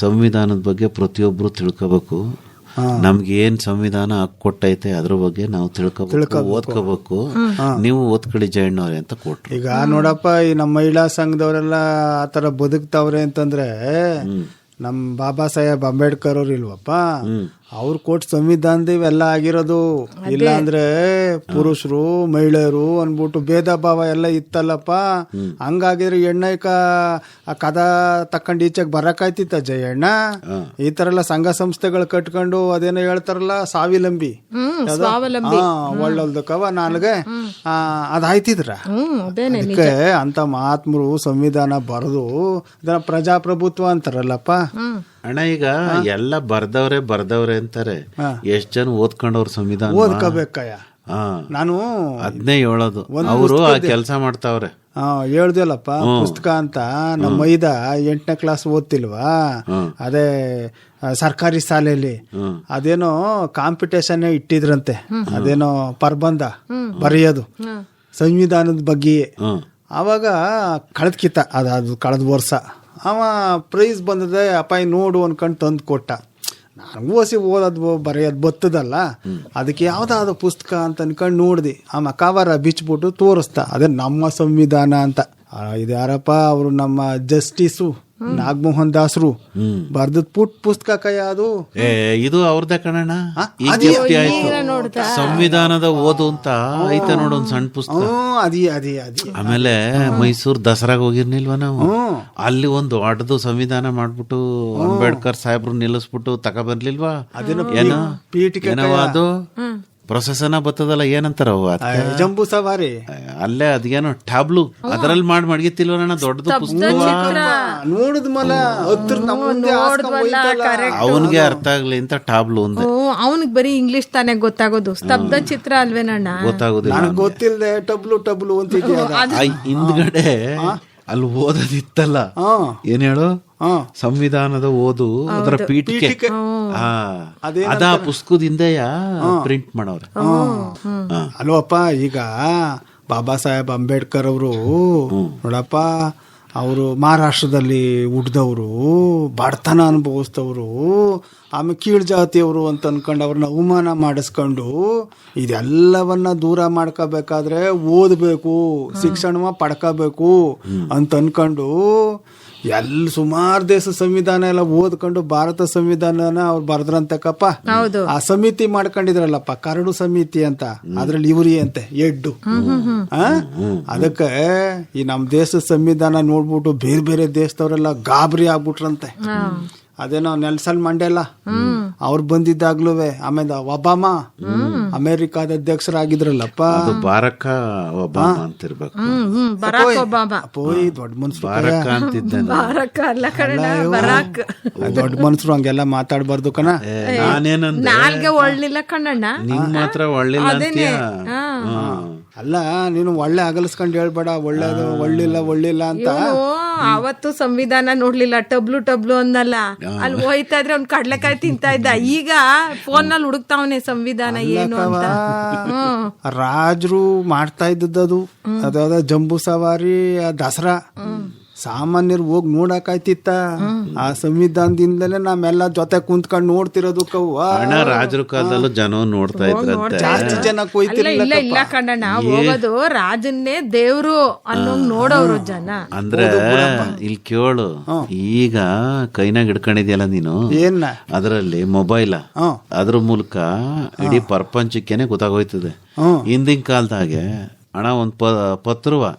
Speaker 2: ಸಂವಿಧಾನದ ಬಗ್ಗೆ ಪ್ರತಿಯೊಬ್ರು ತಿಳ್ಕೋಬೇಕು. ನಮ್ಗೆ ಏನ್ ಸಂವಿಧಾನ ಕೊಟ್ಟೈತೆ ಅದ್ರ ಬಗ್ಗೆ ನಾವು ತಿಳ್ಕೋಬೇಕು, ಓದ್ಕೋಬೇಕು. ನೀವು ಓದ್ಕೊಳ್ಳಿ ಜಯಣ್ಣವ್ರೆ ಅಂತ ಕೊಟ್ರು.
Speaker 1: ಈಗ ನೋಡಪ್ಪ, ಈ ನಮ್ಮ ಮಹಿಳಾ ಸಂಘದವರೆಲ್ಲ ಆತರ ಬದುಕ್ತಾವ್ರೆ ಅಂತಂದ್ರೆ ನಮ್ ಬಾಬಾ ಸಾಹೇಬ್ ಅಂಬೇಡ್ಕರ್ ಅವ್ರು ಇಲ್ವಪ್ಪ, ಅವ್ರು ಕೊಟ್ಟು ಸಂವಿಧಾನದ ಇವೆಲ್ಲ ಆಗಿರೋದು. ಇಲ್ಲ ಅಂದ್ರೆ ಪುರುಷರು ಮಹಿಳೆಯರು ಅನ್ಬಿಟ್ಟು ಭೇದ ಭಾವ ಎಲ್ಲ ಇತ್ತಲ್ಲಪ್ಪ. ಹಂಗಾಗಿದ್ರೆ ಹೆಣ್ಣೈಕ ಆ ಕದ ತಕೊಂಡ್ ಈಚೆಗೆ ಬರಕಾಯ್ತಿತ್ತ ಜಯಣ್ಣ. ಈ ತರ ಎಲ್ಲ ಸಂಘ ಸಂಸ್ಥೆಗಳು ಕಟ್ಕೊಂಡು ಅದೇನೋ ಹೇಳ್ತಾರಲ್ಲ ಸ್ವಾವಲಂಬಿ, ಒಳ್ಳೊಲ್ದಕ್ಕವ ನಾಲ್ಗೆ ಅದಾಯ್ತಿದ್ರ. ಅದಕ್ಕೆ ಅಂತ ಮಹಾತ್ಮರು ಸಂವಿಧಾನ ಬರೆದು ಇದನ್ನ ಪ್ರಜಾಪ್ರಭುತ್ವ ಅಂತಾರಲ್ಲಪ್ಪ.
Speaker 2: ಅಣ್ಣ ಈಗ ಎಲ್ಲ ಬರ್ದವ್ರೆ ಅಂತಾರೆ. ಎಷ್ಟ್ ಜನ ಓದ್ಕೊಂಡವ್ರ ಸಂವಿಧಾನ
Speaker 1: ಓದ್ಕೋಬೇಕಯ್ಯ. ನಾನು
Speaker 2: ಅದನ್ನೇ ಹೇಳೋದು, ಅವರು ಆ ಕೆಲಸ ಮಾಡ್ತಾವ್ರೆ.
Speaker 1: ಹೇಳ್ದಲ್ಲಪ್ಪ ಪುಸ್ತಕ ಅಂತ. ನಮ್ಮ 8ನೇ ಕ್ಲಾಸ್ ಓದ್ತಿಲ್ವಾ, ಅದೇ ಸರ್ಕಾರಿ ಶಾಲೆಯಲ್ಲಿ ಅದೇನೋ ಕಾಂಪಿಟೇಷನ್ ಇಟ್ಟಿದ್ರಂತೆ. ಅದೇನೋ ಪ್ರಬಂಧ ಬರೆಯೋದು ಸಂವಿಧಾನದ ಬಗ್ಗೆ. ಅವಾಗ ಕಳೆದ ವರ್ಷ ಅವ ಪ್ರೈಸ್ ಬಂದದೆ. ಅಪ್ಪಾಯಿ ನೋಡು ಅನ್ಕೊಂಡು ತಂದು ಕೊಟ್ಟ. ನಾನು ಓದೋದು ಬರೆಯೋದು ಬತ್ತದಲ್ಲ, ಅದಕ್ಕೆ ಯಾವ್ದಾದ್ರು ಪುಸ್ತಕ ಅಂತ ಅನ್ಕೊಂಡು ನೋಡ್ದಿ. ಆಮ ಕವರ ಬಿಚ್ಬಿಟ್ಟು ತೋರಿಸ್ತಾ, ಅದೇ ನಮ್ಮ ಸಂವಿಧಾನ ಅಂತ. ಇದು ಯಾರಪ್ಪ ಅವರು, ನಮ್ಮ ಜಸ್ಟಿಸು ನಾಗಮೋಹನ್ ದಾಸರು ಬರ್ದದ್ ಪುಸ್ತಕ ಕೈ ಅದು.
Speaker 2: ಇದು ಅವ್ರದ್ದೇ ಕಣಣ್ಣ. ಸಂವಿಧಾನದ ಓದು ಅಂತ ಐತೆ ನೋಡು ಒಂದ್ ಸಣ್ಣ ಪುಸ್ತಕ. ಆಮೇಲೆ ಮೈಸೂರು ದಸರಾಗ ಹೋಗಿರ್ನಿಲ್ವ ನಾವು, ಅಲ್ಲಿ ಒಂದು ದೊಡ್ಡದು ಸಂವಿಧಾನ ಮಾಡ್ಬಿಟ್ಟು ಅಂಬೇಡ್ಕರ್ ಸಾಹೇಬ್ರು ನಿಲ್ಲಿಸ್ಬಿಟ್ಟು ತಗೊಬರ್ಲಿಲ್ವಾ? ಏನೋ ಅದು ಪ್ರೊಸೆಸನ ಬರ್ತದಲ್ಲ, ಏನಂತಾರ
Speaker 1: ಜಂಬೂ ಸವಾರಿ.
Speaker 2: ಅಲ್ಲೇ ಅದೇನೋ ಟ್ಯಾಬ್ಲು ಅದ್ರಲ್ಲಿ ಮಡಗಿತ್ತಿಲ್ವಣ್ಣ ದೊಡ್ಡದು ಪುಸ್ತಕ.
Speaker 1: ನೋಡಿದ
Speaker 2: ಅವನಿಗೆ ಅರ್ಥ ಆಗ್ಲಿ ಅಂತ ಟ್ಯಾಬ್ಲು ಒಂದು.
Speaker 3: ಅವನಿಗೆ ಬರೀ ಇಂಗ್ಲಿಷ್ ತಾನೇ ಗೊತ್ತಾಗೋದು, ಸ್ತಬ್ಧ ಚಿತ್ರ ಅಲ್ವೇನಣ್ಣ
Speaker 2: ಗೊತ್ತಾಗೋದಿಲ್ಲ.
Speaker 1: ಗೊತ್ತಿಲ್ಲದೆ ಟಬ್ಲು ಅಂತಿದ್ಯಾ.
Speaker 2: ಹಿಂದ್ಗಡೆ ಅಲ್ಲಿ ಓದೋದಿತ್ತಲ್ಲ, ಏನ್ ಹೇಳು, ಸಂವಿಧಾನದ ಓದು ಅದರ ಪೀಠಿಕೆ ಅದ ಪುಸ್ತಕದಿಂದ ಪ್ರಿಂಟ್ ಮಾಡವ್ರೆ
Speaker 1: ಅಲ್ವಪ್ಪ. ಈಗ ಬಾಬಾ ಸಾಹೇಬ್ ಅಂಬೇಡ್ಕರ್ ಅವರು ನೋಡಪ್ಪ, ಅವರು ಮಹಾರಾಷ್ಟ್ರದಲ್ಲಿ ಹುಟ್ಟಿದವರು, ಬಡತನ ಅನುಭವಿಸಿದವರು, ಆಮೇಲೆ ಕೀಳ್ ಜಾತಿಯವರು ಅಂತ ಅನ್ಕೊಂಡು ಅವ್ರನ್ನ ಅವಮಾನ ಮಾಡಿಸ್ಕೊಂಡು ಇದೆಲ್ಲವನ್ನ ದೂರ ಮಾಡ್ಕೋಬೇಕಾದ್ರೆ ಓದಬೇಕು, ಶಿಕ್ಷಣ ಪಡ್ಕೋಬೇಕು ಅಂತ ಅನ್ಕೊಂಡು ಸುಮಾರು ದೇಶ ಸಂವಿಧಾನ ಎಲ್ಲ ಓದ್ಕೊಂಡು ಭಾರತ ಸಂವಿಧಾನನ ಅವ್ರು ಬರ್ದ್ರಂತಕ್ಕಪ್ಪ. ಆ ಸಮಿತಿ ಮಾಡ್ಕೊಂಡಿದ್ರಲ್ಲಪ್ಪ, ಕರಡು ಸಮಿತಿ ಅಂತ, ಅದ್ರಲ್ಲಿ ಇವ್ರಿ ಅಂತೆ ಎಡ್ಡು. ಅದಕ್ಕೆ ಈ ನಮ್ ದೇಶದ ಸಂವಿಧಾನ ನೋಡ್ಬಿಟ್ಟು ಬೇರೆ ಬೇರೆ ದೇಶದವರೆಲ್ಲ ಗಾಬರಿ ಆಗ್ಬಿಟ್ರಂತೆ. ಅದೇನೋ ನೆಲ್ಸನ್ ಮಂಡೇಲಾ ಅವ್ರು ಬಂದಿದ್ದಾಗ್ಲೂ, ಆಮೇಲೆ ಒಬಾಮಾ ಅಮೆರಿಕಾದ ಅಧ್ಯಕ್ಷರಾಗಿದ್ರಲ್ಲಪ್ಪ,
Speaker 2: ಬಾರಕ ಒಬಾಮಾ ಅಂತಿರ್ಬೇಕು.
Speaker 1: ದೊಡ್ಡ ಮನ್ಸರು ಹಂಗೆಲ್ಲ ಮಾತಾಡ್ಬಾರ್ದು ಕಣ.
Speaker 3: ನಾಲ್ಗೆ ಒಳ್ಳಿಲ್ಲ ಕಣ್ಣಣ್ಣ,
Speaker 2: ನಿಂಗ್ ಮಾತ್ರ ಒಳ್ಳಿಲ್ಲ.
Speaker 1: ಅಲ್ಲ, ನೀನು ಒಳ್ಳೆ ಅಗಲ್ಸ್ಕೊಂಡ್ ಹೇಳ್ಬೇಡ, ಒಳ್ಳಿಲ್ಲ ಅಂತ.
Speaker 3: ಅವತ್ತು ಸಂವಿಧಾನ ನೋಡ್ಲಿಲ್ಲ, ಟಬ್ಲು ಅನ್ನಲ್ಲ. ಅಲ್ಲಿ ಹೋಯ್ತಾ ಇದ್ರೆ ಅವ್ನ್ ಕಡ್ಲೆಕಾಯಿ ತಿಂತಾ ಇದ್ದ. ಈಗ ಫೋನ್ ನಲ್ಲಿ ಹುಡುಕ್ತಾವನೆ ಸಂವಿಧಾನ ಏನು ಅಂತ.
Speaker 1: ರಾಜರು ಮಾಡ್ತಾ ಇದ್ದದ್ದು ಅದಾದ ಜಂಬೂ ಸವಾರಿ, ದಸರಾ ಸಾಮಾನ್ಯರು ಹೋಗಿ ನೋಡಕಾಯ್ತಿತ್ತ. ಆ ಸಂವಿಧಾನದಿಂದಲೇ ನಾವೆಲ್ಲ ಜೊತೆ ಕುಂತ್ಕೊಂಡು ನೋಡ್ತಿರೋದು ಕವ್ವ.
Speaker 2: ಅಣ್ಣ ರಾಜರ ಕಾಲದಲ್ಲೂ ಜನ ನೋಡ್ತಾ ಇದ್ರಂತೆ.
Speaker 1: ಜಾಸ್ತಿ ಜನ
Speaker 3: ಇಲ್ಲ
Speaker 1: ಕೊಯ್ತಿರ್ಲಿಲ್ಲ.
Speaker 3: ಇಲ್ಲ ಕಣ್ಣಣ್ಣ, ಹೋಗೋದು ರಾಜನ್ನೇ ದೇವ್ರು ಅನ್ನೋಂಗ್ ನೋಡೋರು ಜನ.
Speaker 2: ಅಂದ್ರೆ ಇಲ್ಲಿ ಕೇಳು, ಈಗ ಕೈನಾಗ ಹಿಡ್ಕೊಂಡಿದ್ಯಲ್ಲ ನೀನು,
Speaker 1: ಏನ
Speaker 2: ಅದರಲ್ಲಿ ಮೊಬೈಲ, ಅದ್ರ ಮೂಲಕ ಇಡೀ ಪ್ರಪಂಚಕ್ಕೇನೆ ಗೊತ್ತಾಗೋಯ್ತದೆ. ಹಿಂದಿನ ಕಾಲದಾಗೆ ಅಣ್ಣ ಒಂದ್ ಪತ್ರವ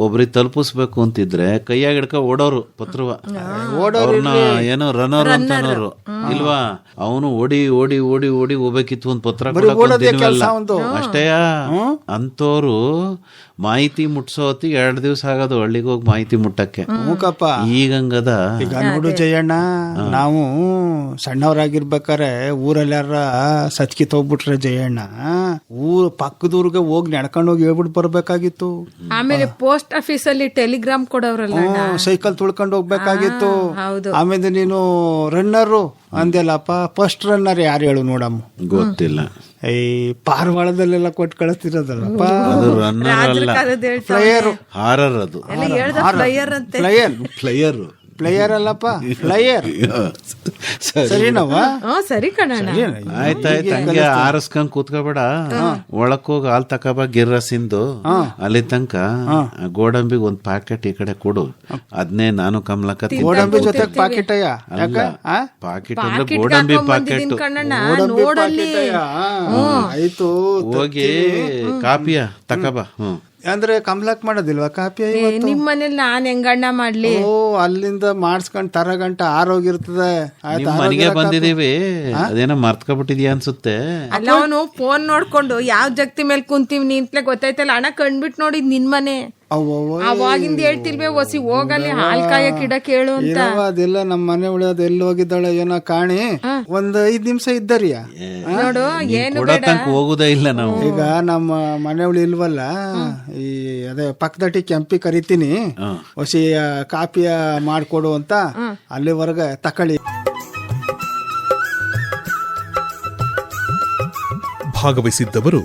Speaker 2: ಒಬ್ರಿಗೆ ತಲುಪಿಸ್ಬೇಕು ಅಂತಿದ್ರೆ ಕೈಯಾಗ ಹಿಡ್ಕ ಓಡೋರು ಪತ್ರವ. ಅವ್ರನ್ನ ಏನೋ ರನ್ನರ್ ಅಂತ ಅನ್ನೋರು ಇಲ್ವಾ, ಅವನು ಓಡಿ ಓಡಿ ಓಡಿ ಓಡಿ ಹೋಗ್ಬೇಕಿತ್ತು ಒಂದ್ ಪತ್ರ ಅಷ್ಟೇ. ಅಂತವ್ರು ಮಾಹಿತಿ ಮುಟ್ಸೋ ಹೊತ್ತಿಗೆ 2 ದಿವಸ ಆಗೋದು ಹಳ್ಳಿಗೆ ಹೋಗಿ ಮಾಹಿತಿ ಮುಟ್ಟಕ್ಕೆ. ಈಗಂಗದ
Speaker 1: ಈಗ ನೋಡು ಜಯಣ್ಣ, ನಾವು ಸಣ್ಣವರಾಗಿರ್ಬೇಕಾರೆ ಊರಲ್ಲಿ ಯಾರ ಸತ್ಕಿತ್ ಹೋಗ್ಬಿಟ್ರೆ ಜಯಣ್ಣ, ಊರ್ ಪಕ್ಕದೂರ್ಗೆ ಹೋಗಿ ನಡ್ಕೊಂಡು ಹೋಗಿ ಹೇಳ್ಬಿಟ್ಟು ಬರ್ಬೇಕಾಗಿತ್ತು.
Speaker 3: ಆಮೇಲೆ ಪೋಸ್ಟ್ ಆಫೀಸ್ ಅಲ್ಲಿ ಟೆಲಿಗ್ರಾಮ್ ಕೊಡೋರಲ್ಲ,
Speaker 1: ಸೈಕಲ್ ತುಳ್ಕೊಂಡು ಹೋಗ್ಬೇಕಾಗಿತ್ತು. ಆಮೇಲೆ ನೀನು ರನ್ನರು ಅಂದೆಲ್ಲಪ್ಪ, ಫಸ್ಟ್ ರನ್ನರ್ ಯಾರು ಹೇಳು ನೋಡಮ್ಮ?
Speaker 2: ಗೊತ್ತಿಲ್ಲ.
Speaker 1: ಈ ಪಾರವಾಳದಲ್ಲೆಲ್ಲ ಕೊಟ್ಟು ಕಳಿಸ್ತಿರೋದಲ್ಲಪ್ಪ,
Speaker 2: ಅದು ರನ್ನರ್ ಅಲ್ಲ,
Speaker 1: ಪ್ಲೇಯರ್.
Speaker 2: ಹಾರರ್. ಅದು
Speaker 1: ಪ್ಲೇಯರ್ ಪ್ಲೇಯರ್ ಅಲ್ಲಪ್ಪ, ಪ್ಲೇಯರ್. ಸರಿನವ?
Speaker 3: ಸರಿ ಕಣಣ್ಣ.
Speaker 2: ಆಯ್ತಾಯ್ತು, ಹಂಗೆ ಆರಸ್ಕೊಂಡ್ ಕೂತ್ಕೋಬೇಡ. ಒಳಕ್ ಹೋಗಿ ಹಾಲ್ ತಕಬ ಗಿರ್ರಸಿಂದು, ಅಲ್ಲಿ ತನಕ ಗೋಡಂಬಿಗೆ ಒಂದ್ ಪ್ಯಾಕೆಟ್ ಈ ಕಡೆ ಕೊಡು. ಅದ್ನೇ ನಾನು ಕಮಲಕ್ಕ
Speaker 1: ಗೋಡಂಬಿ ಜೊತೆ ಪಾಕೆಟ್ ಅಯ್ಯ.
Speaker 2: ಪಾಕೆಟ್ ಅಂದ್ರೆ ಗೋಡಂಬಿ ಪ್ಯಾಕೆಟ್.
Speaker 1: ಆಯ್ತು,
Speaker 2: ಹೋಗಿ ಕಾಪಿಯ ತಕಬ.
Speaker 1: ಅಂದ್ರೆ ಕಮಲಕ್ ಮಾಡೋದಿಲ್ವಾ ಕಾಪಿ?
Speaker 3: ನಿಮ್ ಮನೇಲಿ ನಾನ್ ಹೆಂಗಣ್ಣ ಮಾಡ್ಲಿ?
Speaker 1: ಓ, ಅಲ್ಲಿಂದ ಮಾಡಿಸ್ಕೊಂಡ್ ತರಗಂಟ ಆರೋಗಿರ್ತದೆ.
Speaker 2: ಮನೆಗೆ ಬಂದಿದೀವಿ, ಅದೇನೋ ಮರ್ತ್ಕೊಬಿಟ್ಟಿದ್ಯಾ ಅನ್ಸುತ್ತೆ.
Speaker 3: ಅಲ್ಲ, ಅವನು ಫೋನ್ ನೋಡ್ಕೊಂಡು ಯಾವ್ ಜಗ್ತಿ ಮೇಲೆ ಕುಂತೀವಿ ನಿಂತ್ಲೆ ಗೊತ್ತಾಯ್ತಲ್ಲ ಅಣ್ಣ, ಕಂಡ್ಬಿಟ್ ನೋಡಿದ್ ನಿನ್ ಮನೆ. ಅವಾಗಿಂದ ಹೇಳ್ತಿಲ್ವೇ ಒಸಿ ಹೋಗಲ್ಲಿ ಹಾಲ್ ಕಾಯಕ್ ಇಡ ಕೇಳು ಅಂತ.
Speaker 1: ಅದೆಲ್ಲ ನಮ್ಮ ಮನೆ ಉಳಿಯೋದು ಎಲ್ಲಿ ಹೋಗಿದ್ದಾಳೆ ಏನೋ ಕಾಣಿ. ಒಂದ್ 5 ನಿಮಿಷ ಇದ್ದರಿಯ
Speaker 3: ನೋಡು, ಏನು
Speaker 2: ಹೋಗುದೇ ಇಲ್ಲ ನಾವು.
Speaker 1: ಈಗ ನಮ್ಮ ಮನೆ ಉಳಿ ಇಲ್ವಲ್ಲ, ಈ ಅದೇ ಪಕ್ಕದಟ್ಟಿ ಕೆಂಪಿ ಕರಿತೀನಿ, ಹೊಸಿ ಕಾಪಿಯ ಮಾಡ್ಕೊಡು ಅಂತ. ಅಲ್ಲಿವರೆಗೆ ತಕೊಳ್ಳಿ.
Speaker 4: ಭಾಗವಹಿಸಿದ್ದವರು